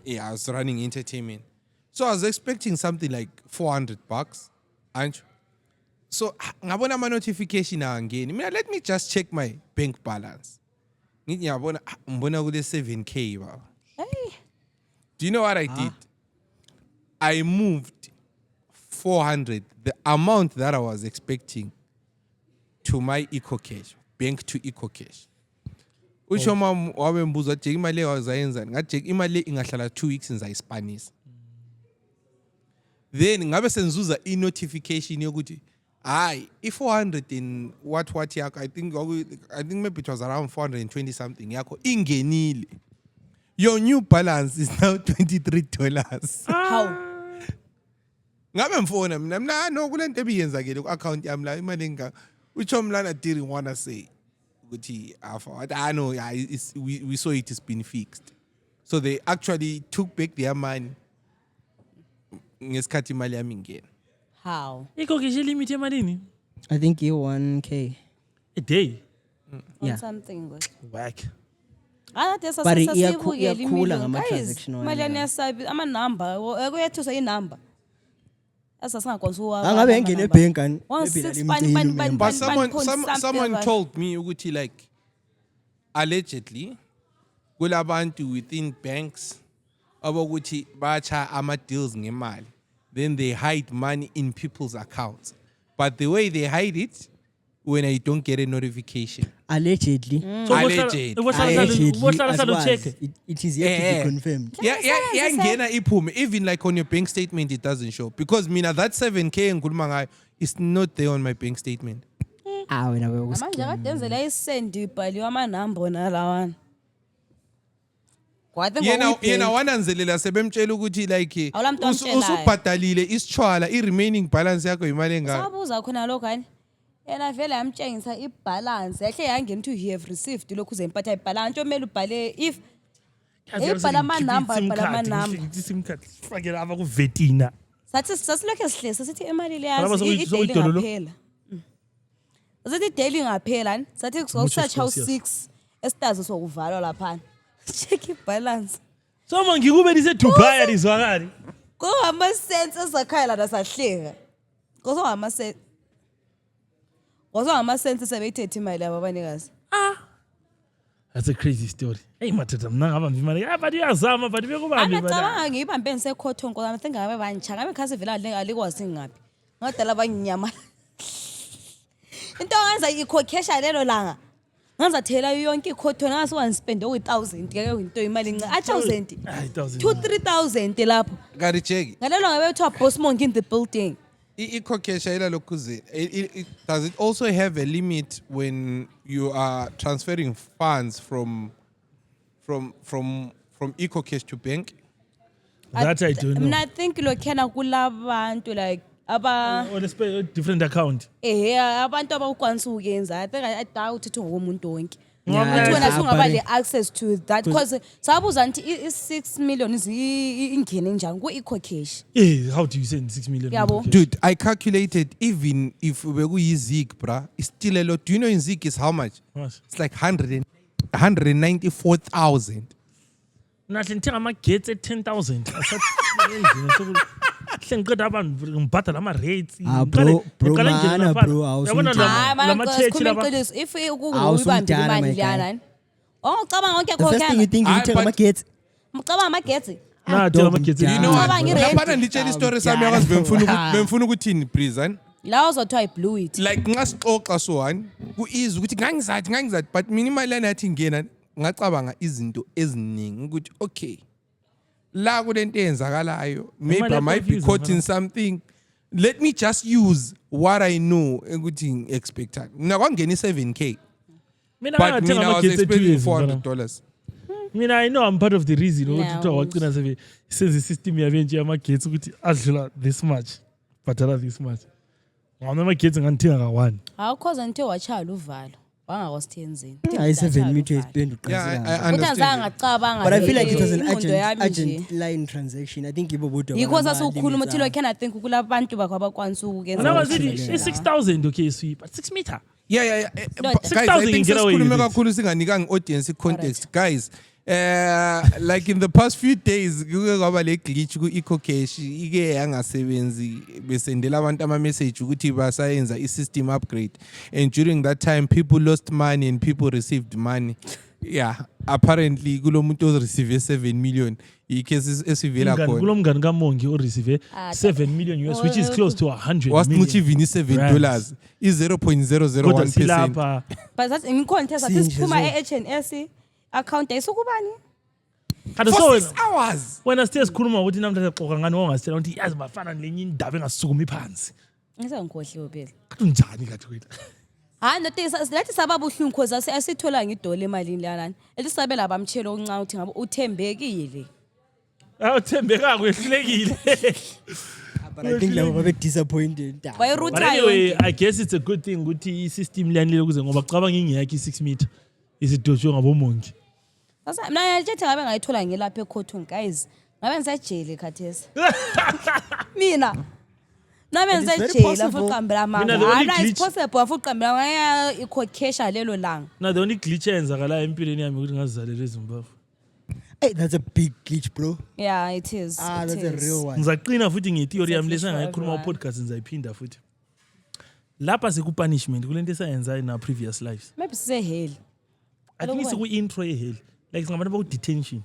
Yeah, I was running entertainment. So I was expecting something like $400. And so ngabona ama notification angeni. Mina let me just check my bank balance. Ngithi ngiyabona ngibona kule 7K ba. Hey. Do you know what I did? I moved 400, the amount that I was expecting, to my EcoCash, bank to EcoCash. Usho mama wabembuza jeki imali lewazayenza ngathi imali ingahlala 2 weeks ngizayiSpanish. Then ngabe senzuza notification yokuthi hayi i400 in what yakho I think maybe it was around 420 something yakho ingenile. Your new balance is now $23. How? Ngabe mfona mina no kulento ebiyenzakile ku account yami la imali enga utsho mlana didn't want to say ukuthi I know we saw it's been fixed. So they actually took back their money ngesikhathi imali yami ingena. How? Ikhokheshi limit emalini? I think you 1K A day. Yeah. On something good. Whack. But iyakhula ngama-transaction wona. Mali yasabi ama number kuyathusa inumber. Asasingakwanisa Angabe engene ebhenki ani? But someone told me ukuthi like allegedly kulabantu within banks abakuthi bacha ama deals ngemali, then they hide money in people's accounts, but the way they hide it when I don't get a notification. Allegedly. So Allegedly. It is yet to be confirmed. Yeah, ngena iphume. Even like on your bank statement, it doesn't show. Because mina that 7K ngikhuluma ngayo is not there on my bank statement. Wena manje kade enzela isend ibhaliwe ama number nalawana. Yena wananzelela sebemtshela ukuthi like Awulamntu amtshelayo. usubhadalile isitshwala remaining balance yakho imali engaka. Sabuza khona lokho ani. Yena vele yamtshengisa ibalance yahle yangena to he have received lokhu uzempatha ibalance omele ubhale if ebhala ama number ibhala ama number. Sim card. Fakela aba ku Vetina. Sathi sasilokho sihlese sithi imali le yazi i-daily ngaphela. Sathi i-daily ngaphela ani sathi ngokusearch house 6 esitazi sokuvalwa lapha. Check ibalance. So manje kube lise Dubai alizwakali. Ngama cents ezakhaya la nasahleka. Ngosongama cents. Ngosongama cents sebeyithethe imali yabo abanikazi. That's a crazy story. Hey matata mna ngaba imali. But iyazama but bekubambi bana. Ngicabanga ngiyibambe ngisekhotho nkosi ngabe ngabe bantsha ngabe khasi vela alikwazi ngapi. Ngadala abanyama. Into ongenza ikhokhesha lelo langa. Ngazathela yonke ikhotho ngasuka spend over 1000 ke into imali incane. 1000. 2-3,000 lapho. Ngari check. Ngalelo ngabe uthiwa boss monk in the building. Ikhokhesha ila lokhuze. Does it also have a limit when you are transferring funds from EcoCash to bank? That I don't know. I think lokhena kulabantu like aba on a different account. Abantu abakwanisa ukuyenza. I think I doubt it ngomuntu wonke. Ngoba wena sungaba le access to that because sabuza nti i6 million ingene njani ku EcoCash. How do you send 6 million? Dude, I calculated even if we go use Zig, bruh, it's still a lot. Do you know in Zig is how much? What? It's like 194,000. Nathi ngithenga ama gates at 10,000. Hlengiqeda abantu ngibhadala ama rates. Bro, awusumdala. If ukubambe imali lana. Ngicabanga konke The first thing you think is uthenga ama gates. Ngicabanga ama gates. Nah, tell my kids. You know what? Cabanga i-red. Laphana nditshela isitory sami yakazi bemfuna ukuthini prison. La uzothiwa i-blew it. Like ngasixoxa so-one ku-easy ukuthi ngangizathi but mina imali lana yathi ngena ngacabanga izinto eziningi ukuthi okay la kulento eyenzakalayo maybe I might be caught in something. Let me just use what I know ukuthi ngi-expecta. Mina kwangena i-7K Mina but ngathenga mina I was amagetsi expecting years, $400. Mina I know I'm part of the reason No. ukuthi wagcina sebe senze system yabe nje amagetsi ukuthi adlula this much bhatala this much. Ngama amagetsi nganthenga ka1. Awukhoza nto wachala uvalo. Wangakosithenzeni. I7 meter spend Yeah, I Uthi understand. azange ngacabanga. But I feel like it was an ingqondo yami nje. urgent line transaction. I think ibo bodwa. Yikho sasukhuluma uthi lo can I think kulabantu bakho abakwanisa ukukenza. Mina ngazithi 6000 okay sweet but 6 meter. Yeah. No, Guys, I 6,000 think get away with sesikhulume it. kakhulu singanikanga audience context. Guys, like in the past few days kuke kwaba le glitch ku EcoCash ike yangasebenzi besendela abantu ama message ukuthi basayenza i-system upgrade, and during that time people lost money and people received money. Yeah, apparently kulomuntu oreceive 7 million icases esivela khona. Kulomngani kaMongi o receive 7 million US which is close to 100 Was million. much even $7 is Kodwa 0.001%. silapha But that's in contest Sinje siphuma so. e-HNS account ayisukubani? kanti For so 6 hours. wena sithe sikhuluma ukuthi namhlanje xoxa ngani wangasitshela ukuthi yazi bafana nelinye indaba engasukumi phansi. Ngisengikhohliwe phela. Kathi unjani kathi wena? Hayi lathi sababuhlungu because asithola ngidola emalini lana. Elisabela bamtshela okuncane ukuthi ngabe uthembekile. Awuthembeka kwehlulekile. But I think labo babe disappointed. But Wayiruta anyway, yonke. I guess it's a good thing ukuthi i-system liyanile ukuze ngoba cabanga ingiyakho i6 meter isidotshwe ngabomongi. Sasa mina yajethe ngabe ngayithola ngilapha eCotton guys. Ngabe ngisajele khathesi. Mina nabe And it's very ngisajele possible. afu qambela Mina manga. the only Hayi it's glitch- possible afu qambela ngaya ikhokhesha lelo langa. Now the only glitch eyenzakala empilweni yami ukuthi ngazizalelwe eZimbabwe. Hey, that's a big glitch, bro. Yeah, it is. Ah, it that's a is. real one. Ngizaqina futhi ngetheory yami It's a lesa fish ngayikhuluma for ku-podcast ngizayiphinda futhi. Lapha seku-punishment kulento esayenzayo in our previous lives. Maybe siseheli. I think siku-intro yeheli. Like singabantu baku-detention.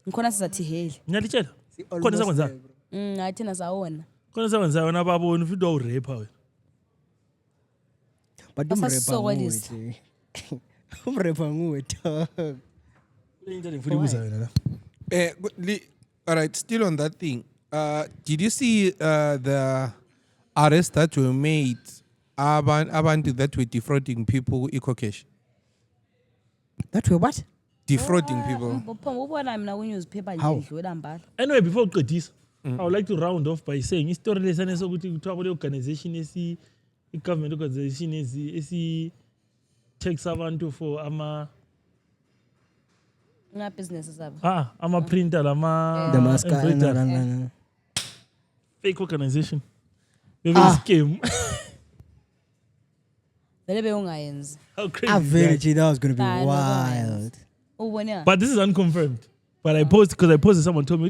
Ngikhona sizathi heli. Ngiyalitshela? Khona Almost sakwenzayo? there, bro. Hayi thina sawona. Khona sakwenzayo wena baboni futhi wawurepha wena. But Basasokolisa. umrepa nguwe dog. Futhi ibuza wena la. All right, still on that thing. Did you see the arrests that were made abantu that were defrauding people EcoCash? That were what? Defrauding people. Ubona mina ku-newspaper nje How? ngidlula mbala. Anyway, before uqedisa, I would like to round off by saying istory lesane sokuthi kuthiwa kule organization i-government organization esi-tax abantu for Business zabo. ama-printer The mask. lama fake organization. Maybe scam. Vele bewungayenzi. How crazy Ah, is very that? G, that was gonna be Nah, no, wild. Ubona? But this is unconfirmed. But I posted, someone told me,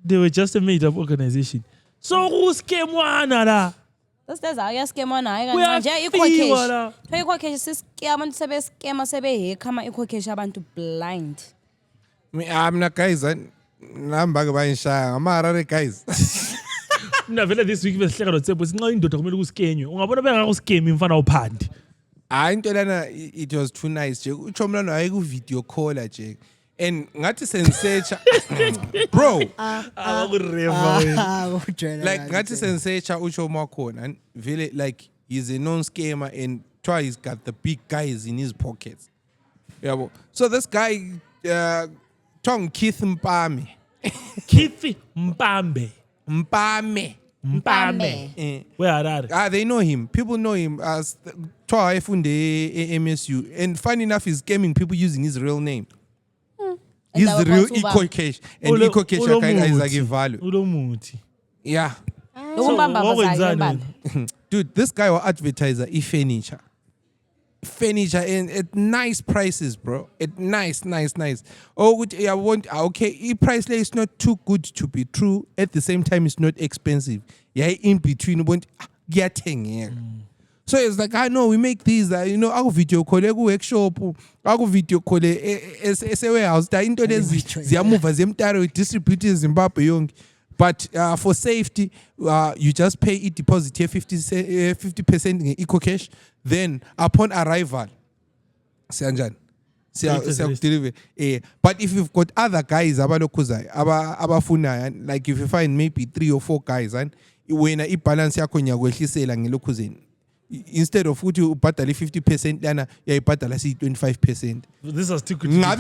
they were just a made up organization. So who scam one la? Sasiteza ayaskema naye Kuyafiwa nje ikhokesh. la. Ikhokesh siskema abantu sebeskema sebeheka ama ikhokesh abantu blind. I'm not guys. Namba ke bayishaya ngamarare guys. Mina vele this week besihleka noTsebo sinxa indoda kumele kuskenywe. Ungabona bengakuscam imfana uphandi. Hayi into lana it was too nice nje. Utsho mlana hayi ku video call nje. And ngathi sensearcha bro. Akureva wena. Like ngathi sensearcha utsho makhona vele like he's a known scammer and twice he's got the big guys in his pockets. Yabo. So this guy Tong Keith Mpame. Kithi Mpambe. Mpame. Mpame. Where are they? They know him. People know him as Twa Efunde MSU. And funny enough, he's scamming people using his real name. He's the real EcoCash. And EcoCash akayizake value. Ulomuthi. Yeah. Ukumbamba bazake. Dude, this guy will advertise furniture. Furniture and at nice prices, bro. At nice. Oh, I want okay. Price is not too good to be true. At the same time, it's not expensive. Yeah, in between, want getting here. So it's like, I know we make these, aku video call, aku workshop, aku video call, warehouse, into lezi ziyamuva ziyamtaro, we distribute in Zimbabwe yonke. But for safety, you just pay it deposit here 50% in eco cash. Then upon arrival, siyanjani? Deliver. But if you've got other guys abafuna, like if you find maybe 3 or 4 guys, and when I balance yakho nyakwehlisela ngelokhuzeni, instead of ukuthi ubhadale 50% lana uyayibhadala 25%. This was too good. No.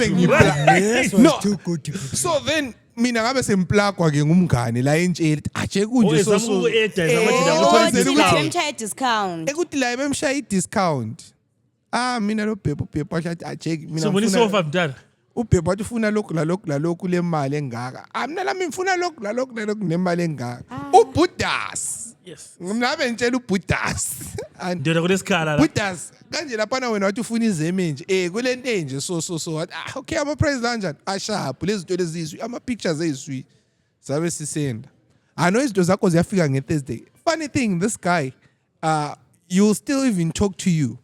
So then mina ngabe semplakwa ke ngumngane la entshela aje kunje so discount. Ekuthi la bemshaya discount. Mina lo Bhebho athi aje mina so when sofa mdala uBhebho athi ufuna lokhu le mali engaka. Mina lami ngifuna lokhu nemali engaka. uBuddhas. Yes. Ngabe ngitshela uBuddhas. Ndiyona kulesikhala la. Buddhas kanje lapha wena wathi ufuna izeme nje kulento enje so okay ama praise kanjani sharp lezi zinto lezizwi ama pictures ezizwi sabe sisenda. I know izinto zakho ziyafika ngeThursday. Funny thing, this guy you'll still even talk to you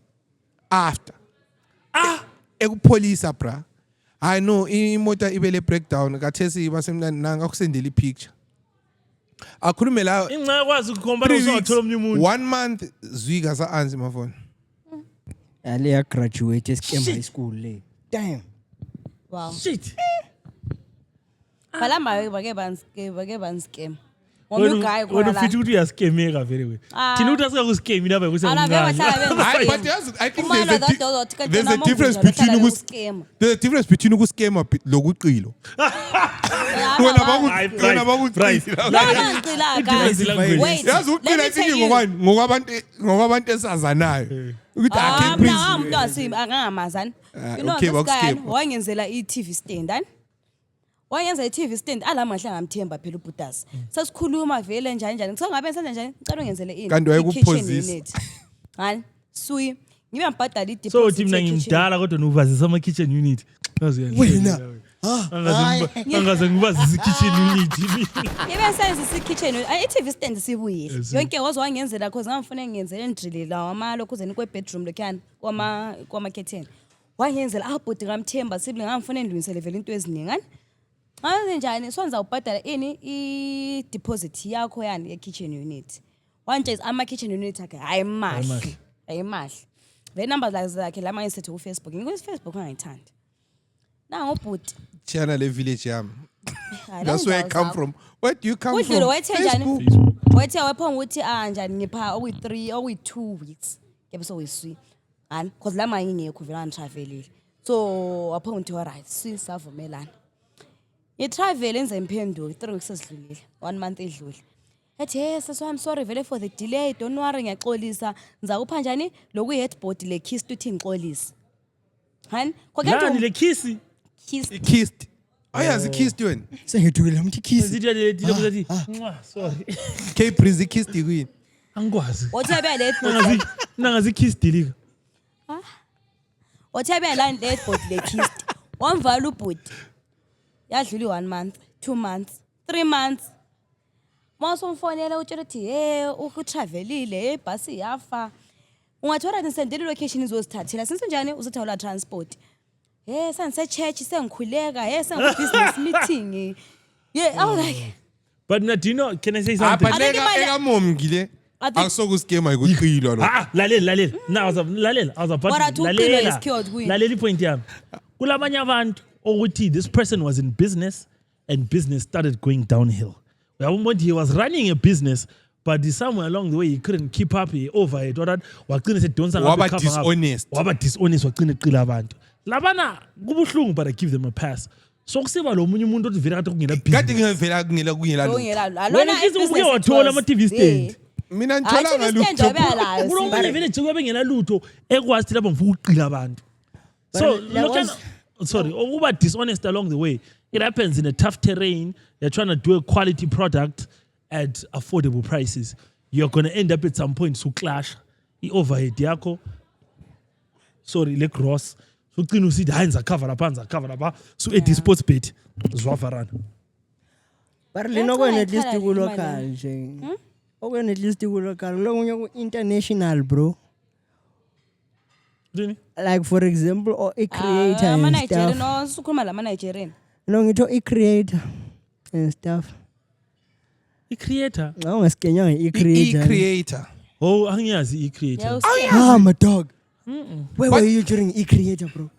after ekupolisa bra. I know imoto ibele breakdown kathesi basemnandi nanga kusendela ipicture akhulume la ingxa kwazi ukukhomba uzothola omnye umuntu 1 month Zwika sa answer my phone. Ale graduate eskem high school le. Damn. Wow. Shit. Balamba bake ban scam. One guy when ufithi ukuthi uyaskemeka very well. Thina uthi asika kuskemi lapha kusemngane. But I think there's a difference between ukuscam lokuqilo. Wena Wait. yazi uqila ithi ngokubantu esazanayo. Ukuthi I angamazani. You know okay, this guy scam. wangenzela i-TV stand and wayenza i-TV stand alamahle ngamthemba phela uBuddhas. Sasikhuluma vele njani kusangabe senza njani ngicela ungenzele ini. Kanti wayekuphozisa. Hani suyi ngibe ngibhadala i-deposit. So uthi mina ngimdala kodwa nubazisa ama kitchen unit. Wena. Angaze ngibazisa kitchen unit. Ngibe senza i-kitchen unit. I-TV stand sibuyile. Yonke wazwangenzela cause ngamfuna ngiyenzele ndrillela wama lokhuzeni kwe-bedroom lokhana kwama curtain. Wangenzela abhudi ngamthemba sibili ngamfuna endlunisele vele into eziningi ani. Ngaze njani sonza ubhadala ini i-deposit yakho yani ye-kitchen unit. Wanje ama-kitchen unit akhe hayimahle. Le numbers zakhe lama ngisethe ku-Facebook. Facebook angayithandi. Ubhuti. Chana le village yami. That's where I come from. Where do you come from? Udlule wethe njani? Wethe wephonga ukuthi njani ngipha oku3 oku2 weeks. Kebe so wiswi. Ani because lama ngingekho vela ngitravelile. So waphonga ukuthi alright sisavumelana. Travel enza imphendulo 3 weeks esidlulile 1 month edlule. Ethi yes so I'm sorry vele for the delay, don't worry ngiyaxolisa ngizakupha njani lokuyi-headboard le kiss uthi ngixolisa. Hani Nani le kiss? Kissed. Ayazi kissed wena. Sengithukile mthi kiss. Zithi sorry. K-Breezy kissed queen. Angikwazi. Wathebe le nangazi kiss dilika. Wathebe la headboard le kiss. Wamvala ubhuti. Yadluli 1 month, 2 months, 3 months. Masomfonela utshela uthi ukutravelile ibhasi yafa. Ungathola nisendele location izosithathela sinsenjani uzothola transport. Sense church sengikhuleka, sengu-business meeting. I was like. But Nadino, can I say something? Eka mom ngile. Akusokuskema ikuqilo lo. Lalela. Now I was about to lalela point yami. Kulabanye abantu ukuthi this person was in business and business started going downhill. He was running a business but somewhere along the way he couldn't keep up, he overhead or that waqina sedonsa ngabe dishonest. Waba dishonest waqina eqila abantu. Labana kubuhlungu but I give them a pass. So kusiba lo munye umuntu othi vele kade kungena business. Kade ngivela kungela lo. Wena uke wathola ama TV stand. Mina ngithola ngalutho. Kulomane vele nje kube ngena lutho ekwazi lapha ngifuna uqila abantu. So over dishonest along the way. It happens in a tough terrain. You're trying to do a quality product at affordable prices. You're going to end up at some point to clash. The overhead yako. Sorry, le cross. So you see the hands are covered up. So at this sports bit, Zwafaran. But you know when at least you go local. When at least you go local. Long international, bro. Really? Like for example, or a creator and ama-Nigerian stuff. sukhuluma lama-Nigerian. No, ngitho a creator and stuff. I-creator. Awungasikenyanga i-creator. E-creator. Oh, angiyazi i-creator. Ah, my dog. Where were you during e-creator, bro?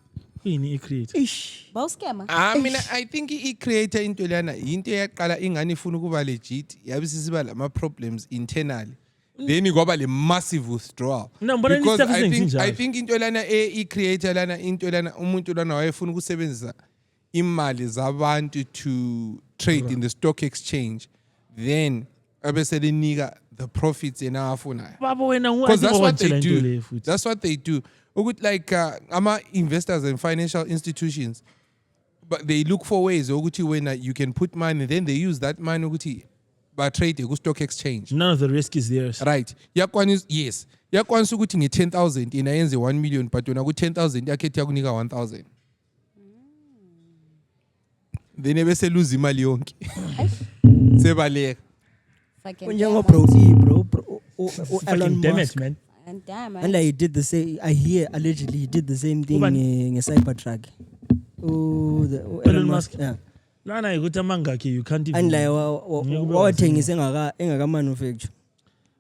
Yini i-creator? Ish. Bawuskema. Mina I think i-creator into lana into eyaqala ingane ifuna ukuba legit yabe sisiba lama problems internally. Then kwaba le massive withdrawal. No, but Because stuff is I njalo. think into lana i-creator lana into lana umuntu lana wayefuna ukusebenzisa imali zabantu to trade in the stock exchange. Then abeselinika the profits yena afunayo. Babo wena Because that's what they into do. le futhi. That's what they do. Like investors and financial institutions, but they look for ways when you can put money, then they use that money but trade a stock exchange. None of the risk is theirs. Right. Yes. Yakwanisa ukuthi nge 10,000 inayenze 1 million but yona ku 10,000 yakhethe yakunika 1,000. Then ebese lose imali yonke. Sebaleka. Unjengo bro Elon Damn Musk. it, man. And like he did the same. I hear allegedly he did the same thing in a Cybertruck. Elon Musk. Yeah. Lana ikuthi amangaki you can't even. And like wawathengise engaka manufacture.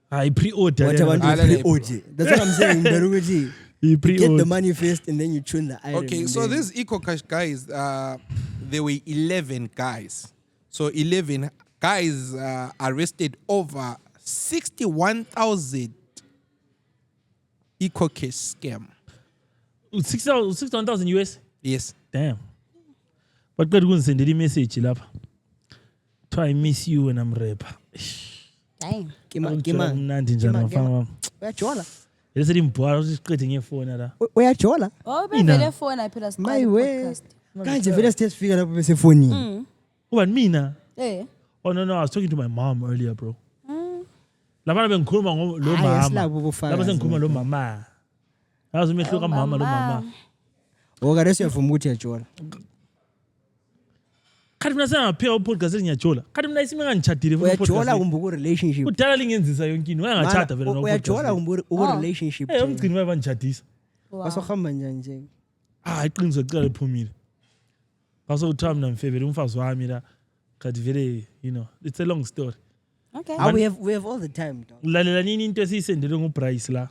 I pre-order. What about Alale, pre-order? That's what I'm saying. Beruguti. You You get pre-order. the money first and then you tune the item. Okay, and so then- these EcoCash guys, there were 11 guys. So 11 guys arrested over 61,000 EcoCash scam. 61,000 US. Yes. Damn. But God won't send a message lapha. I miss you when I'm rapper. Damn. Mnandi njani mfana wami. Uyajola. Bese limbhwala usiqede ngefoni la. Uyajola. Oh, bevele fona phela siqala My way. podcast. Kanje vele siyafika lapho bese fonini. Ubani mina? Eh. Oh no, I was talking to my mom earlier, bro. Labana bengikhuluma lo Hayi, mama. asilabo ubufakazi. Laba sengikhuluma lo mama. Yazi umehluka mama lo mama. Okare siyavuma ukuthi uyajola. Kanti mina sengapheka upodcast ngiyajola. Kanti mina isime ngangichadile futhi Uyajola kumbe ku relationship. Udala lingenzisa yonke into. Uyangachada vele no podcast. Uyajola kumbe ku relationship. Eh umgcini wabangichadisa. Wasohamba njani nje? Ah iqiniso licala liphumile. Baso uthiwa mina mfevele umfazi wami la. Kanti vele it's a long story. Okay. We have all the time, dog. Lalela nini into esiyisendele nguBryce la.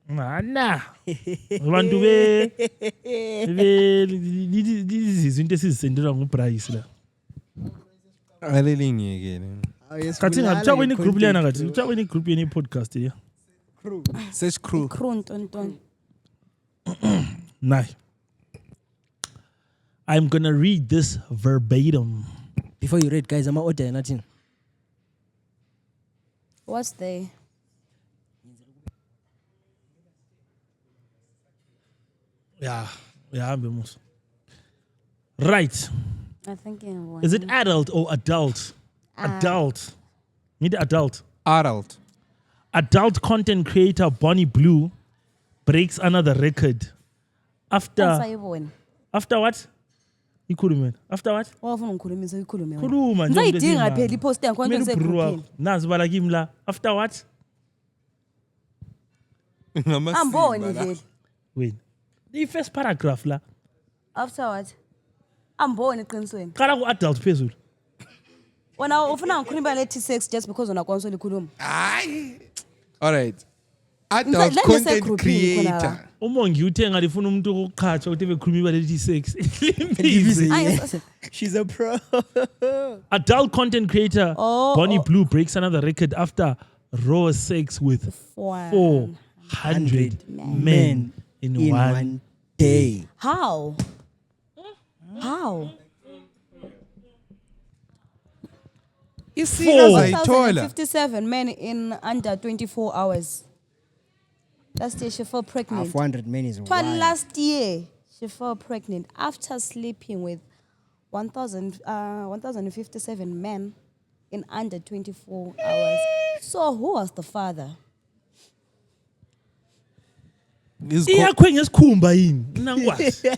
Mana. Abantu lizizwe into esizisendelwa nguBryce la. Alelingiyekele. Kathi ngakuthiwa kweni group lena kathi. Kuthiwa kweni group yeni podcast ya. Search crew. Kruntonton. Nah. I'm gonna read this verbatim. Before you read, guys, I'm order nothing. What's the Yeah, Bemus. Right. I think Is it adult or adult? Adult. Need adult. Adult. Adult content creator Bonnie Blue breaks another record after what? Ikhulume. After what? wafuna ngikhulumise ikhulume wena. Khuluma nje. Ngizayidinga phela ipost yakho Kumele konke ubhruwa. ngisegroupini. Nazi bala kimi la. After what? Amboni vele. Wait. The first paragraph la. After what? Amboni eqinisweni. Qala ku adult phezulu. Wena ufuna ngikhuluma lethi sex just because una console ikhuluma. Aye. All right. Adult Let me say content grouping khona la. creator. Umongi uthenga lifuna umuntu ukuqhatha ukuthi bekhuluma leli sex. Ayi, She's a pro. Adult content creator Bonnie Blue breaks another record after raw sex with 400 men in one day. How? Isika 57 men in under 24 hours. Last year she fell pregnant. 400 men is Twice wild. last year she fell pregnant after sleeping with 1,057 men in under 24 hours. So who was the father? Iyakhwe ngesikhumba yini? Nangwazi.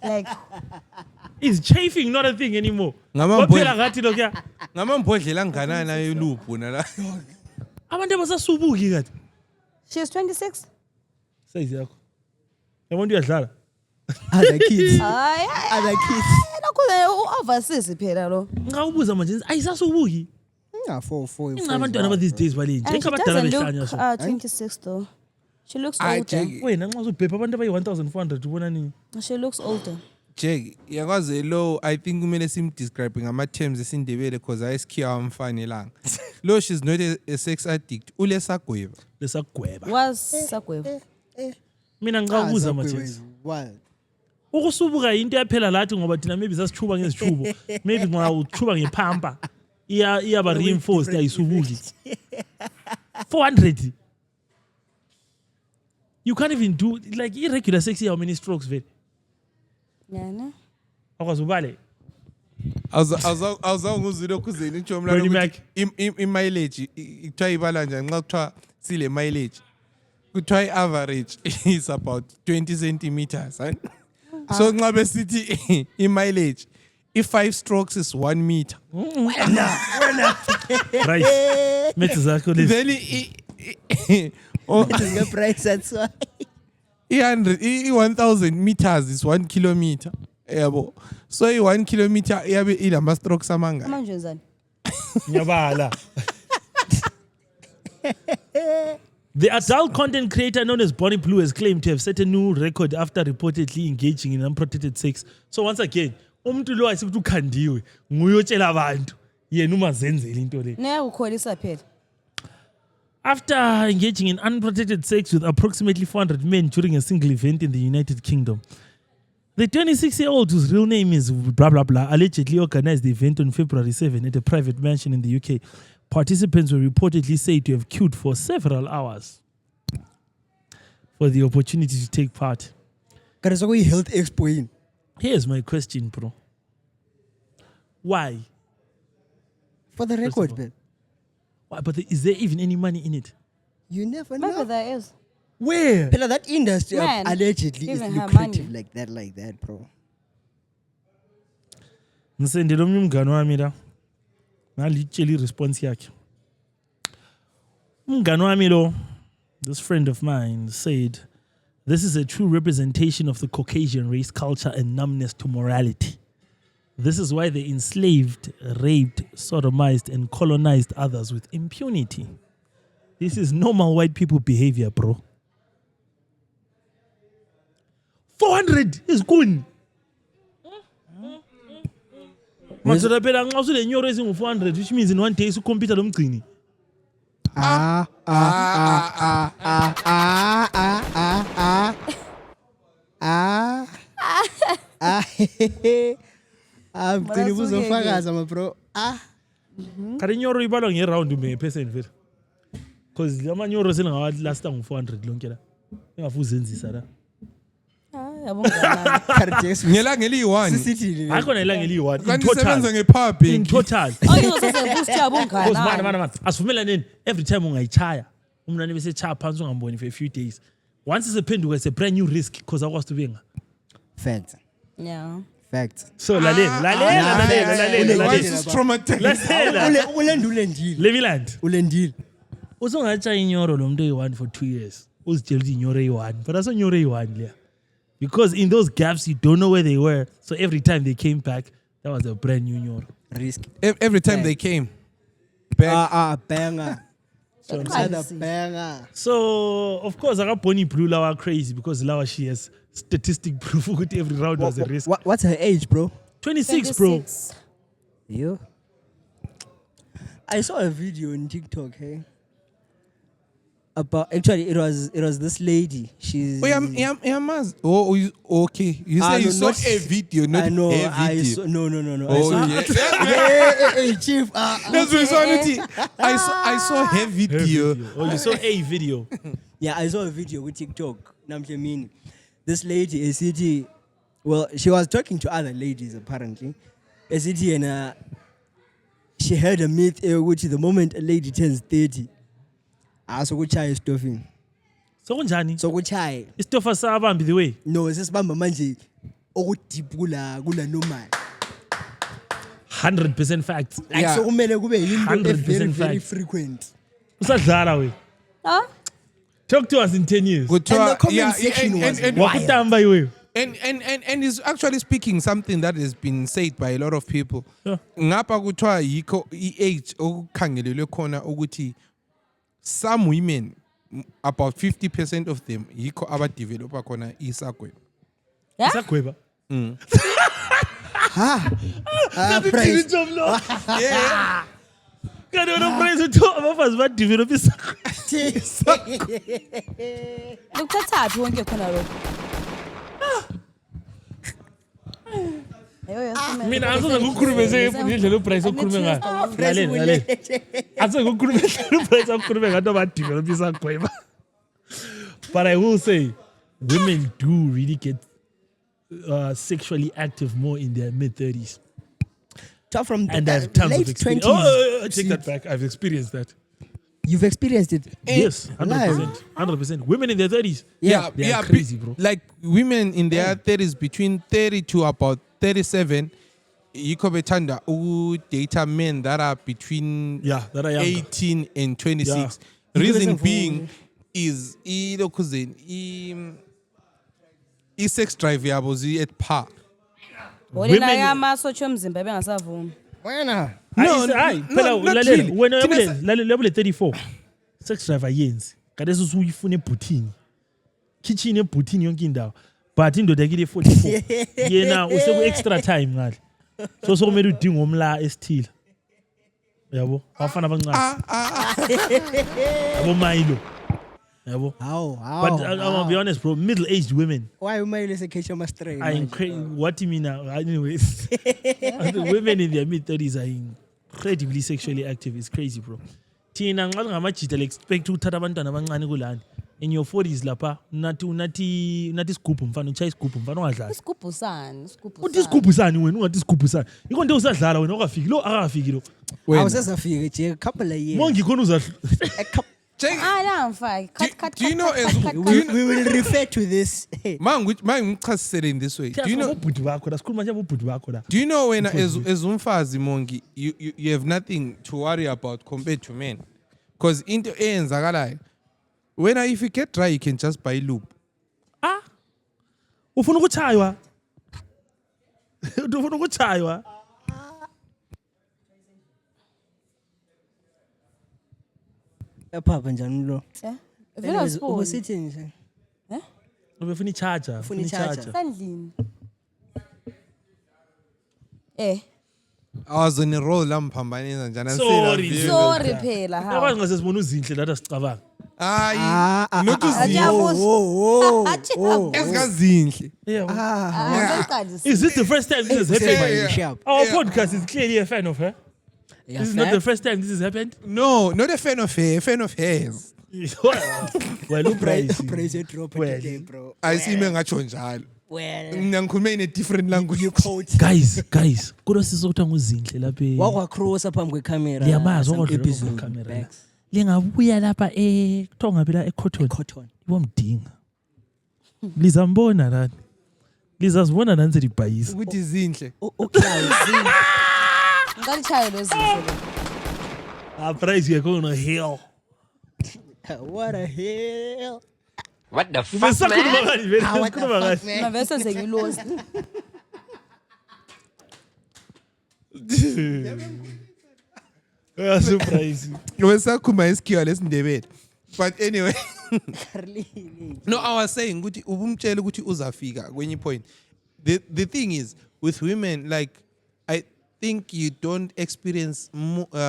Like Is chafing not a thing anymore. Ngamambhodlela- Waphela ngathi lokho. ngamambhodlela anganana yeluphu nala. Abantu abasasubuki kathi. she's 26. Size yakho. Yabantu uyadlala. Other kids. Hayi. Other kids. Nakho overseas phela lo. Ngawubuza manje ayisasubuki. Nga 4. Abantwana these days balenje. And she Ekabadala doesn't behlanya look so. 26 though. She looks Hayi, older. Jackie. Wena nxa uzobhepha abantu abayi-1400 ubona nini? She looks older. Jake, yakwazi lo I think kumele simdescribe ngama-terms esindebele because ayisikhiya amfanelanga. Lo she's not a sex addict. Ulesagweba. Lesagweba. Was Sagweba. Mina ngawubuza manje. Wild. Ukusubuka into yaphela lathi ngoba thina maybe sasichuba ngezichubo. Maybe ngoba uchuba ngepampa. Iyaba reinforced ayisubuki. 400. You can't even do like irregular sex how many strokes vele? Yana. Akwazi ubale. Awuzawunguzilo kuzeni ntsho mlalo Bernie Mac. i-mileage kuthiwa ibala njani nxa kuthiwa sile mileage. Kuthiwa i-average is about 20 centimeters. Right? So nxa besithi i-mileage, i-5 strokes is 1 meter. Right. Methi zakho lezi. Then The price that's why. 1,000 meters is 1 kilometer. Yabo. So 1 kilometer iyabe ilama strokes amanga. Manje wenzani? Nyabala. The adult content creator known as Bonnie Blue has claimed to have set a new record after reportedly engaging in unprotected sex. So once again, umuntu lo ayisithi ukhandiwe, nguye otshela abantu, yena umazenzele into le. Neyakukholisa phela. After engaging in unprotected sex with approximately 400 men during a single event in the United Kingdom, the 26-year-old, whose real name is blah blah blah, allegedly organized the event on February 7 at a private mansion in the UK. Participants were reportedly said to have queued for several hours for the opportunity to take part. Because we health expo in. Here's my question, bro. Why? For the First of record, all. man. Why? But is there even any money in it? You never Maybe know. there is. Where? Pela, that industry Man, allegedly is even her lucrative money. like that, bro. Ngisendele omnye umngane wami la. Ngalitshela response yakhe. Umngane wami lo, this friend of mine said, this is a true representation of the Caucasian race, culture, and numbness to morality. This is why they enslaved, raped, sodomized, and colonized others with impunity. This is normal white people behavior, bro. 400 is good. Mazola phela nxa usule nyoro ezingu 400, which means in one day usukhompyutha lo mgcini. Mgcini buzofakaza ma bro. Kare nyoro ibalwa ngeround nge-percent vele. Because amanyoro selingawalasta ngu-400 lonke la. Engafuze enzisa la. Ngelanga eliyi-1. Sisithini. Hayi khona ilanga eliyi-1 in Kanti total. sebenza nge-pub. In total. Ayizoseboost yabo Because ungana. mana asivumelaneni every time ungayichaya umnani bese chaya phansi ungamboni for a few days. Once isephenduka it's a brand new risk because akwazi ukubenga. Facts. Yeah. Facts. So lalela. Once it's traumatized. Ulendile. Let me land. Ulendile. Uzongatshaya inyoro lo muntu eyi-1 for 2 years. Uzitshela ukuthi inyoro eyi-1. But asonyoro eyi-1 leya. Because in those gaps you don't know where they were. So every time they came back, that was a brand new nyoro. Risk. Every time they came back. Banger. Other banger. So of course Bonnie Blue lawa crazy because lawa she has statistic proof that every round was a risk. What's her age, bro? 26, bro. Yo. I saw a video on TikTok, hey. About actually it was this lady. She's Okay. You say you saw a video, not I know. a I video. saw, no. Oh, I saw, yeah. hey, chief. That's reality. I saw her video. Oh, you saw a video. Yeah, I saw a video with TikTok. Namjamini. This lady is city. Well, she was talking to other ladies apparently. A city and she heard a myth which the moment a lady turns 30, so kuchaya stuffing. So kunjani? So kuchaya. Istofa sabambi the way. No, sesibamba manje okudeep kula normal. 100% facts. Like so kumele kube yinto 100% very fact. frequent. Usadlala we. Huh? Talk to us in 10 years. And the comment section was wild. Wakutamba iwe. And he's actually speaking something that has been said by a lot of people. Yeah. Ngapha kuthiwa yikho i-age okukhangelelwe khona ukuthi some women, about 50% of them, yikho abadevelopa khona isagweba. Yeah? Isagweba. Praise. Yeah. Kanti wena praise uthi abafazi badevelop isagweba. Ukuthathaphi wonke khona lokho? Mina asoze ngikukhulume ngendlela uBryce okhulume ngayo. Lalela. Asoze ngikukhulume ngendlela uBryce okhulume ngayo badevelop isagweba. But I will say, women do really get sexually active more in their mid-30s. From And I have the tons of late experience. 20s. Oh, I take that back. I've experienced that. You've experienced it. Yes, Live. 100%. Women in their 30s. Yeah. They are crazy, bro. Like women in their 30s, between 30 to about 37, yikho bethanda data men that are between That are younger. 18 and 26. Yeah. Reason Because being is i-sex drive yabo at par. Wena amasotsha omzimba bengasavumi. Wena. not really. Wena Thina level 34 sex drive ayenzi kadesi usuyifuna ebhuthini kitchen ebhuthini yonke indawo but indoda yakile 44 yena useku extra time ngale so sokumele udinga umla esithile yabo abafana abancane abo Milo yabo but I'll be honest bro, middle-aged women Why am I listening to my strain? are what do you mean now? Anyways, the women in their mid-30s are incredibly sexually active. It's crazy, bro. Tina ngamajita expect ukuthatha abantwana abancane kulani. In your 40s lapha nathi scoop mfana uchaya scoop mfana ungadlali. Isigubhu sani? Uthi scoop sani wena ungathi scoop sani. Iko nto usadlala wena okafiki lo akafiki lo. Awusasafika nje a couple of years. Mongi khona Mfaki. Do you know We will refer to this. mangichasisele in this way. Do you know ubhuti bakho la sikhuluma nje ubhuti bakho la. Do you know when as umfazi mongi you have nothing to worry about compared to men? Because into eyenzakalayo when if you get dry you can just buy lube. Ufuna ukuchaywa. Ufuna ukuchaywa. Papa njani lo? Vela spoon. Ubesithi nje. Ubefuna i-charger. Ufuna i-charger. Sandlini. I was on a roll lamphambanisa njani Sorry phela ha. Akwazi ngasesibona uzinhle lathi sicabanga. Hayi not uzinhle. Esikazinhle. Is this the first time this has happened? Yeah. Our podcast is clearly a fan of her. This is not the first time this has happened. No, not a fan of her, a fan of hers. Well, look, Praise it drop Well, today, bro. I see me ngatsho njalo. Well, Ngikhuluma in a different language. you quote. guys kodwa sizokuthi nguzinhle lapha Wakwacrossa phambi kwecamera. liyamazi some okodwa episode kamera backs. lingabuya lapha kuthiwa ngabe la eCotton Cotton. ibomdinga lizambona lani lizazibona nani selibhayisa Ukuthi zinhle. Ucloud. Ngalichayo lezinto. price yakho no hell What a hell. What the fuck, ubesakhuluma man? ngani vele What the ukhuluma fuck, ngani man? Mavese sengilost. surprise Wesakhuluma isikhiwa lesindebele. But anyway, no, I was saying ukuthi ubumtshela ukuthi uzafika kwenye point. The thing is with women, like I think you don't experience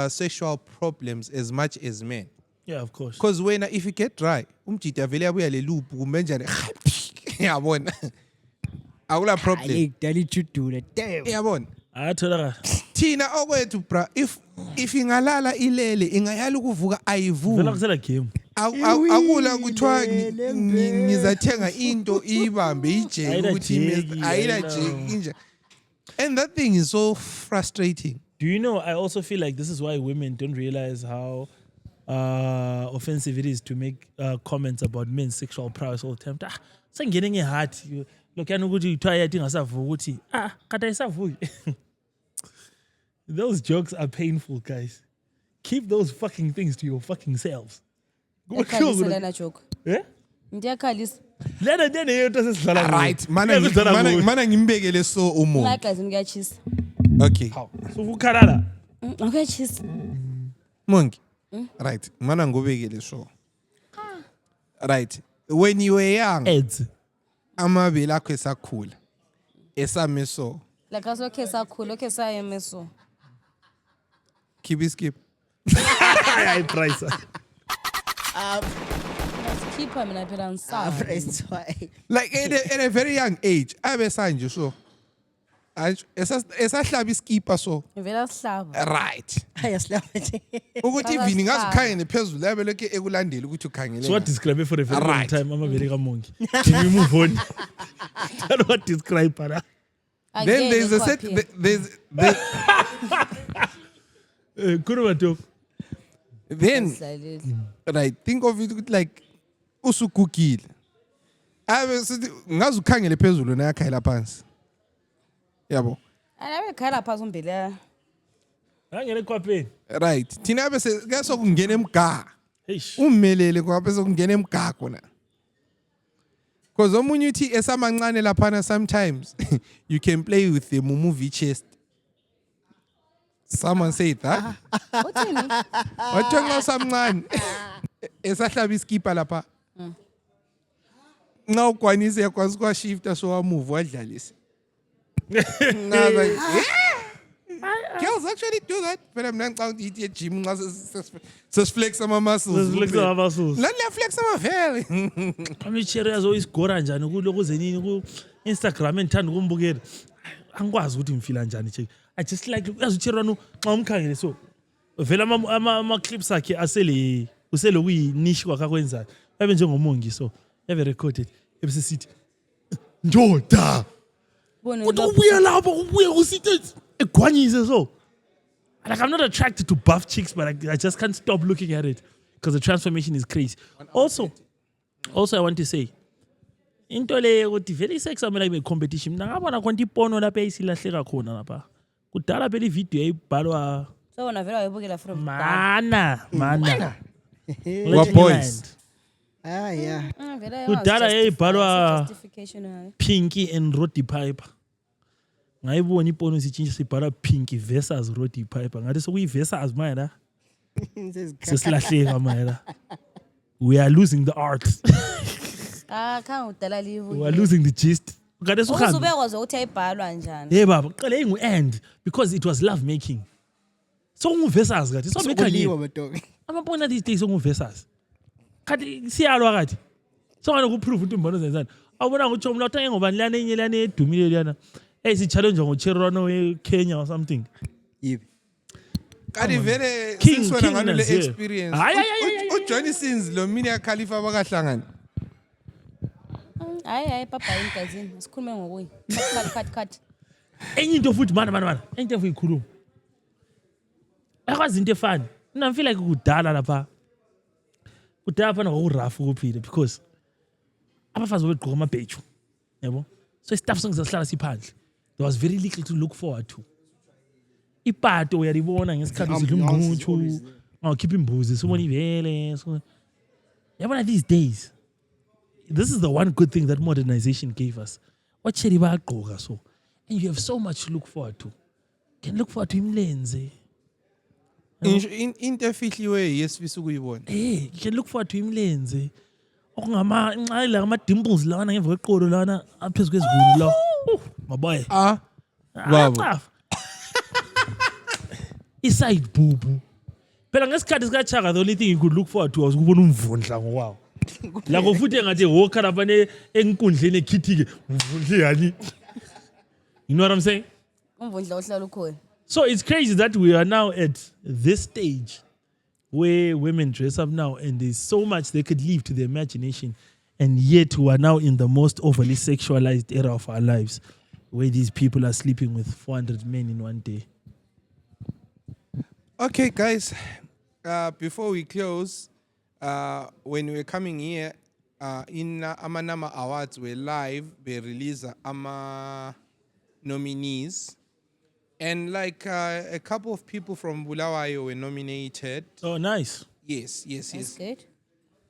sexual problems as much as men. yeah of course Because when if you get dry, umjita vele abuya le loop kumbe njani. Yabona. Akula problem. I dali chudule. Damn. Yabona. ayathola Thina okwethu bra if ingalala ilele ingayala ukuvuka vela ayivuki. kusela game Akula kuthiwa ngizathenga into ibambe ijeke ukuthi ayila jeke inja. And that thing is so frustrating. do you know I also feel like this is why women don't realize how offensive it is to make comments about men's sexual prowess all the time. Sengene ngeheart lokuyana ukuthi kuthiwa yathi ingasavuki ukuthi kade ayisavuki. Those jokes are painful, guys. Keep those fucking things to your fucking selves. Ekhaliselana joke. Eh? Ngiyakhalisa. Lena ndene yento sesidlala kuyo. Right. Mana Ngiyakuzala kuyo. mana ngimbekele so umongi. Ngiyagazi ngiyachisa. Okay. So ukukhalala. Ngiyachisa. Mongi. Right. Mana ngobekele so. Right. When you were young, Eds. amabele akho esakhula. Esame so. Like okay sakhulu, okay sayemeso. Skip. I price. Keeper mina phela ngisaba. That's why. Like at a very young age, abe sanje so. Esahlaba iskipa so. Ngivela sihlaba. Right. Ayasilapha. Ukuthi ivini ngazikhangele phezulu yabe lokho ekulandela ukuthi ukhangele. So what describe for a very long Right. time amabele kamongi. Can we move on? Tell what describe para. Then there's a set there's Kuruma top. then right, think of it like usukukile. Abe sithi ngazi ukhangele phezulu na yakhayela phansi. Yabo. Anabe khala phansi umbila. Angene kwapheni. Right. Thina bese kase kungena emgaga. Eish. Ummelele ngoba bese kungena emgaga kona. Because omunye uthi esamancane laphana sometimes you can play with the movie chest. Someone said that. Uthini? Wathi nxa samncane esahlaba iskipa lapha. Nxa ukwanise yakwazi kwa shifta so wa move wadlalisa. Nah, like, yeah. Girls actually do that. But I'm not going to eat a gym. Just flex some muscles. Flex some muscles. Let me flex some very. Amichere azoyisigora njani kuloko zenini ku Instagram endithanda ukumbukela. Angikwazi ukuthi ngifila njani check. I just like uyazichera no xa umkhangele so. Vela ama clips akhe asele usele kuyi niche kwakwenzayo. Babe njengomongi so. Eve recorded. Ebese sithi Njoda. What ubuya lapho ubuya usithi egwanyise so. Like I'm not attracted to buff chicks, but I just can't stop looking at it because the transformation is crazy. Also I want to say, into le ukuthi vele isex amela ibe competition. Mina ngabona konke ipono lapha isilahleka khona lapha. Kudala phela ivideo yayibhalwa So wona vela wayibukela from mana. What boys? Ah, yeah. Kudala yayibhalwa justification hayi. Pinky and Roddy Piper. Ngayibona ipono isitshintsha sibhala Pinky versus Roddy Piper. Ngathi sokuyi versus mayela. Sesilahleka mayela. We are losing the art. Khanga udala livu. We are losing the gist. Ngathi sokuhamba. Usubekwazi ukuthi ayibhalwa njani. Hey baba, qale ingu end because it was love making. So ngu versus ngathi so Kuliwa bekhanye. madoki. Amapona these days ngu versus. Kathi siyalwa kathi. So ngani ukuprove ukuthi umbona zenzani. Awubona ukuthi umla uthange ngobani lana enye lana edumile lana. Si challenge ngoCherano eKenya or something. Yep. Kadi vele King since wena ngalo le Nas, yeah. experience. Johnny Sins lo Mini Khalifa bakahlangana. Hayi papa yini sikhulume ngokuyi. Cut. Enye into futhi mana. Enye into futhi ikhuluma. Akwazi into efani. Mina feel like kudala lapha. Kudala phana ngokurafu kuphile because abafazi babegqoka amabheju. Yabo? So stuff songs asihlala siphandle. There was very little to look forward to. Ipato uyalibona ngesikhathi usidla umngquthu. Awukhipha imbuzi sibona ivele. Yabona these days. This is the one good thing that modernization gave us. Wacheri bayagqoka so. And you have so much to look forward to. You can look forward to imlenze. Into efihliwe yesifisa ukuyibona. Hey, you can look forward to imlenze. Okungama nxayila ama dimples lana ngemva kweqolo lana aphezulu kwezivunu la. Maboy. Baba. Iside bubu. Phela ngesikhathi sikaChaka the only thing you could look forward to was ukubona umvundla ngokwawo. La kofuthi engathi walker lapha enkundleni ekhithike umvundla yani. You know what I'm saying? Umvundla ohlala ukhona. So it's crazy that we are now at this stage where women dress up now and there's so much they could leave to the imagination, and yet we are now in the most overly sexualized era of our lives where these people are sleeping with 400 men in one day. Okay, guys. Before we close, when we were coming here, in Amanama Awards, we live. We release Ama nominees, and like a couple of people from Bulawayo were nominated. Oh, nice. Yes. That's good.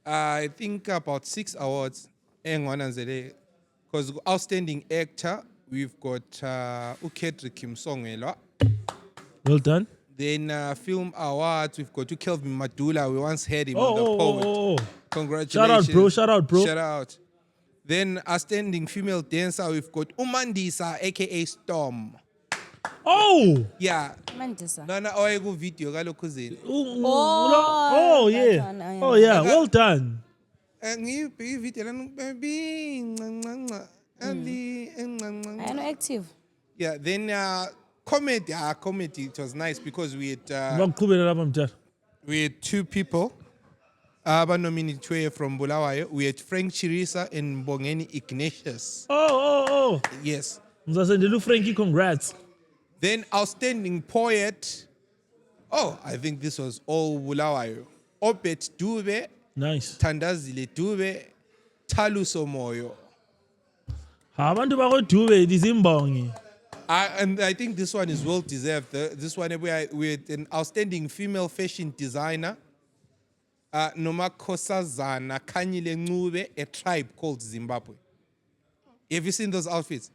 I think about 6 awards. Because outstanding actor, we've got Kedrick Kimsongwelwa. Well done. Then film awards, we've got Kelvin Madula. We once had him on the poet. Oh. Congratulations. Shout out, bro. Shout out. Then outstanding female dancer, we've got Umandisa, aka Storm. Oh! Yeah. Mandisa. Nana oyegu video kalokuzini. Oh, yeah. that one, Oh, yeah. Well done. Ngiyibheka video lana baby. I know active. Yeah, then comedy, it was nice because we had two people nominated from Bulawayo. We had Frank Chirisa and Bongeni Ignatius. Oh. Yes. Mzasendelu Frankie, congrats. Then outstanding poet. Oh, I think this was all Bulawayo. Obet Dube, Nice. Tandazile Dube, Taluso Moyo. Abantu bakho dizimbongi. And I think this one is well deserved. This one we had an outstanding female fashion designer, Noma Kosazana Kanyile Ncube, a tribe called Zimbabwe. Have you seen those outfits?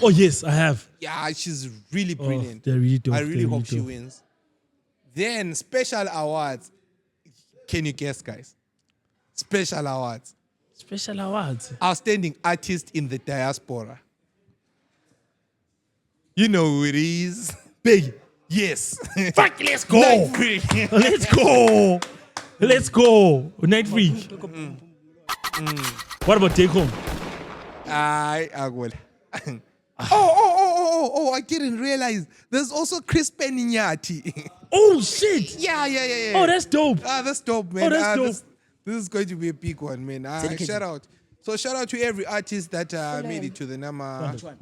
Oh, yes, I have. Yeah, she's really brilliant. They're really dope. I really They're hope she dope. wins. Then special awards. Can you guess, guys? Special awards. Special awards. Outstanding artist in the diaspora. You know who it is. Big. Yes. Fuck, let's go. Night Freak. Let's go. Night Freak. What about Take Home? I will. Oh, I didn't realize. There's also Chris Penignati. Oh, shit. Yeah. Oh, that's dope. That's dope, man. Oh, that's dope. This is going to be a big one, man. Shout out. So shout out to every artist that made it to the Nama. Which one?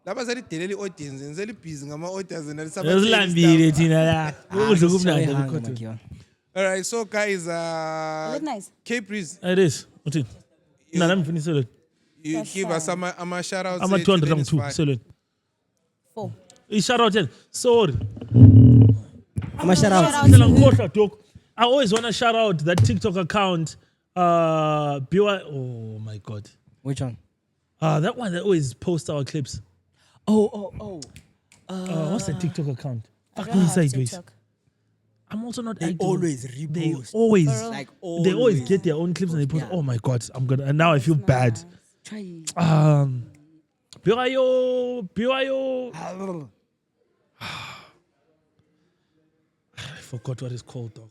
Laba zalidele audience ngizeli busy ngama audience and Yasilambile thina la. Ukudla kumnandi Hang, lokho. Makiwa. All right, so guys, Look nice. K-Breeze, It is. Uthini? Na nami finisele. you give us some shout outs. Ama 202 selweni. 4. Shout out then. Sorry. Ama shout out. Ngicela ngikhohlwa doc. I always want to shout out that TikTok account BY. Oh my god. Which one? That one that always posts our clips. Oh. What's the TikTok account? I Fuck don't me have sideways. TikTok. I'm also not They active. always They repost. always, Like they always get their own clips and they post. Yeah. Oh my god, I'm gonna. And now I feel bad. Try. BYO. I forgot what it's called, dog.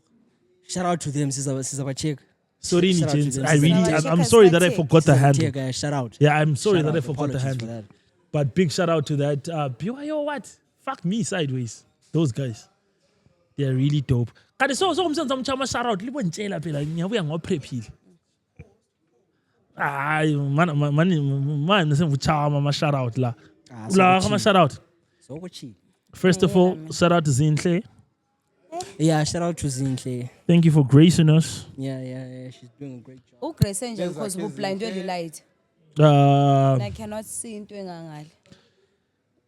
Shout out to them, Sister Check. Sorry, Shout out to Nijens. them. I really, Sister I'm Check sorry has that I got forgot the Sister handle. Check, guys, shout out. Yeah, I'm sorry Shout that I out. forgot the Apologies for handle. that. But big shout out to that. BYO what? Fuck me sideways. Those guys. They're really dope. Kanti so umsenza umchama shout out libonitshela phela ngiyabuya ngoprephile. Hayi man ngisengichama ama shout out la. La ama shout out. So what she? First of all, shout out to Zinhle. Yeah, shout out to Zinhle. Thank you for gracing us. Yeah, she's doing a great job. Ugrace nje because ublindwe light. Uh, And I cannot see into engangale.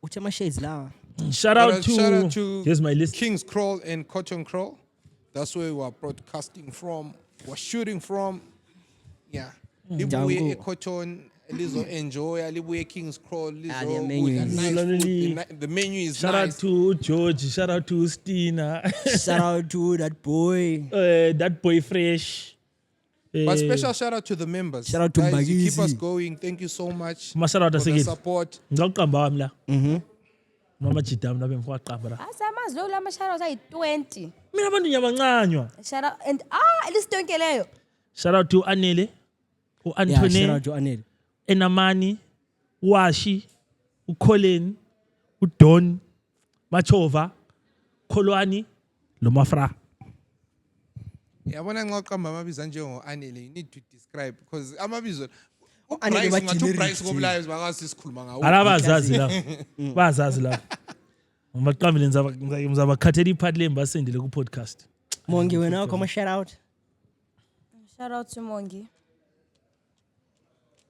Uchama shades la. shout out to here's my list. King's Crawl and Cotton Crawl. That's where we are broadcasting from. We're shooting from. Yeah. Libuye Django. Cotton, Lizo enjoy. Libuye King's Crawl. their Lizo menu with a is- nice Literally. food. The menu is Shout nice. out to George. Shout out to Stina. Shout out to that boy. That boy fresh. But special shout out to the members. Shout out to Guys, you keep Mbagizi. us going. Thank you so much Ma shout out for the asegeni. support. Ngaqamba wami la. Mama Jidam la bengqaqamba la. Asamazi lo lama shout out ayi 20. Mina abantu ngiyabancanywa. Shout out and lisonke leyo. Shout out to Anele, Yeah, shout uAntone, out to Anel. Enamani, Washi, uKoleni, uDon, Machova, Kholwani, Lomafra. Yabona nxa uqamba amabizo anjengo Anele, you need to describe because amabizo Anele uBryce ba ngathi generic uBryce nje. ngomlive bangasi sikhuluma ngawo. Alabazazi la. Bazazi la. Ngibaqambile ngizabakhathela ipart le mbasendele ku podcast. Mongi wena wakho ama shout out. Shout out to Mongi.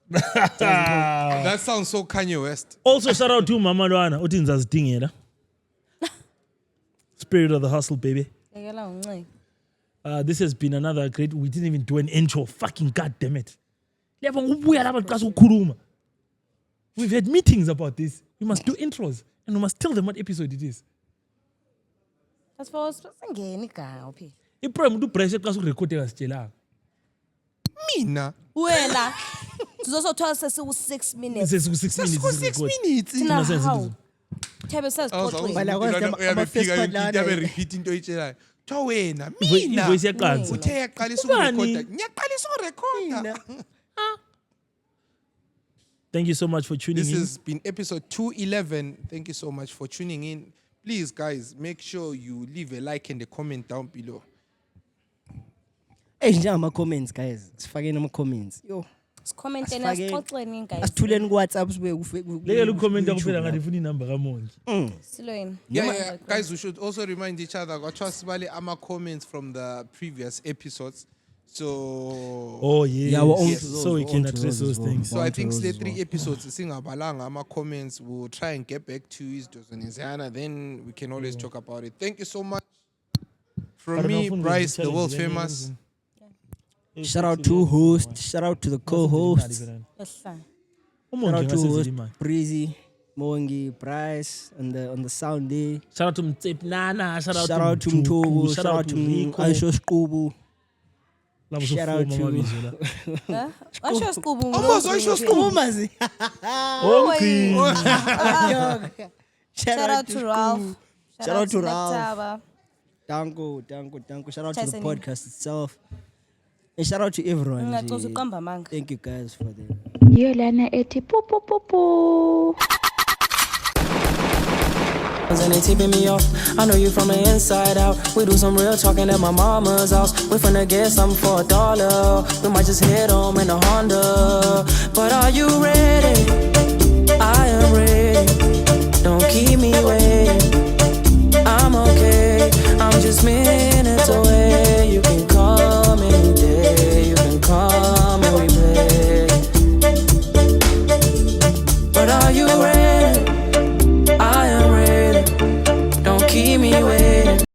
That sounds so Kanye West. Also shout out to Mama Lwana uthi ngizazidingela. Spirit of the hustle baby. This has been another great. We didn't even do an intro. Fucking goddamn it. We've had meetings about this. We must do intros and we must tell them what episode it is. That's for us. Okay. Iprogram do pressure because we record it. Mina. Wena. It's also 6 minutes. This is 6 minutes. 6 minutes. Tina, how? Tebe says repeating to each other. Wena, Mina. Uthe yaqalisa ukurecorda. Ngiyaqalisa ukurecorda. Thank you so much for tuning This in. has been episode 211. Thank you so much for tuning in. Please, guys, make sure you leave a like and a comment down below. Hey, njama comments guys. Sifakeni ama comments. Yo. Comment and asixoxeni guys. Asithuleni ku WhatsApp sibe Leke ucomment akuvela ngathi ufuna inamba kaMongi. Silweni. Yeah. Guys, we should also remind each other kwathiwa ama comments from the previous episodes. So Oh yeah. Yeah, we're on Yes. to those, So we we're can on to address those those as well. things. So I think Those the as 3 well. episodes singabalanga ama comments, we'll try and get back to his Dozanizana, then we can always talk about it. Thank you so much. From me, Bryce, the world famous. Shout out to host, shout out to the co-hosts. Shout out to host Breezy, Mongi, Bryce on the sound day. Shout out to Mtsep Nana. Shout Shout out to Mtobo, shout out to Rico. Aisho Skubu. Love us Shout all out for to Mama Bizula. Asho Skubu. Almost Aisho Skubu. Mazi. Shout out to Ralph. Shout out to Ralph. Nektaba. Danko. Shout out to the Tyson. podcast itself. And shout out to everyone. Ungaxoxa uqamba amanga. Thank you guys for the Yo lana ethi pu pu pu pu. And they tipping me off. I know you from the inside out. We do some real talking at my mama's house. We finna get something for $1. We might just head home in a Honda. But are you ready?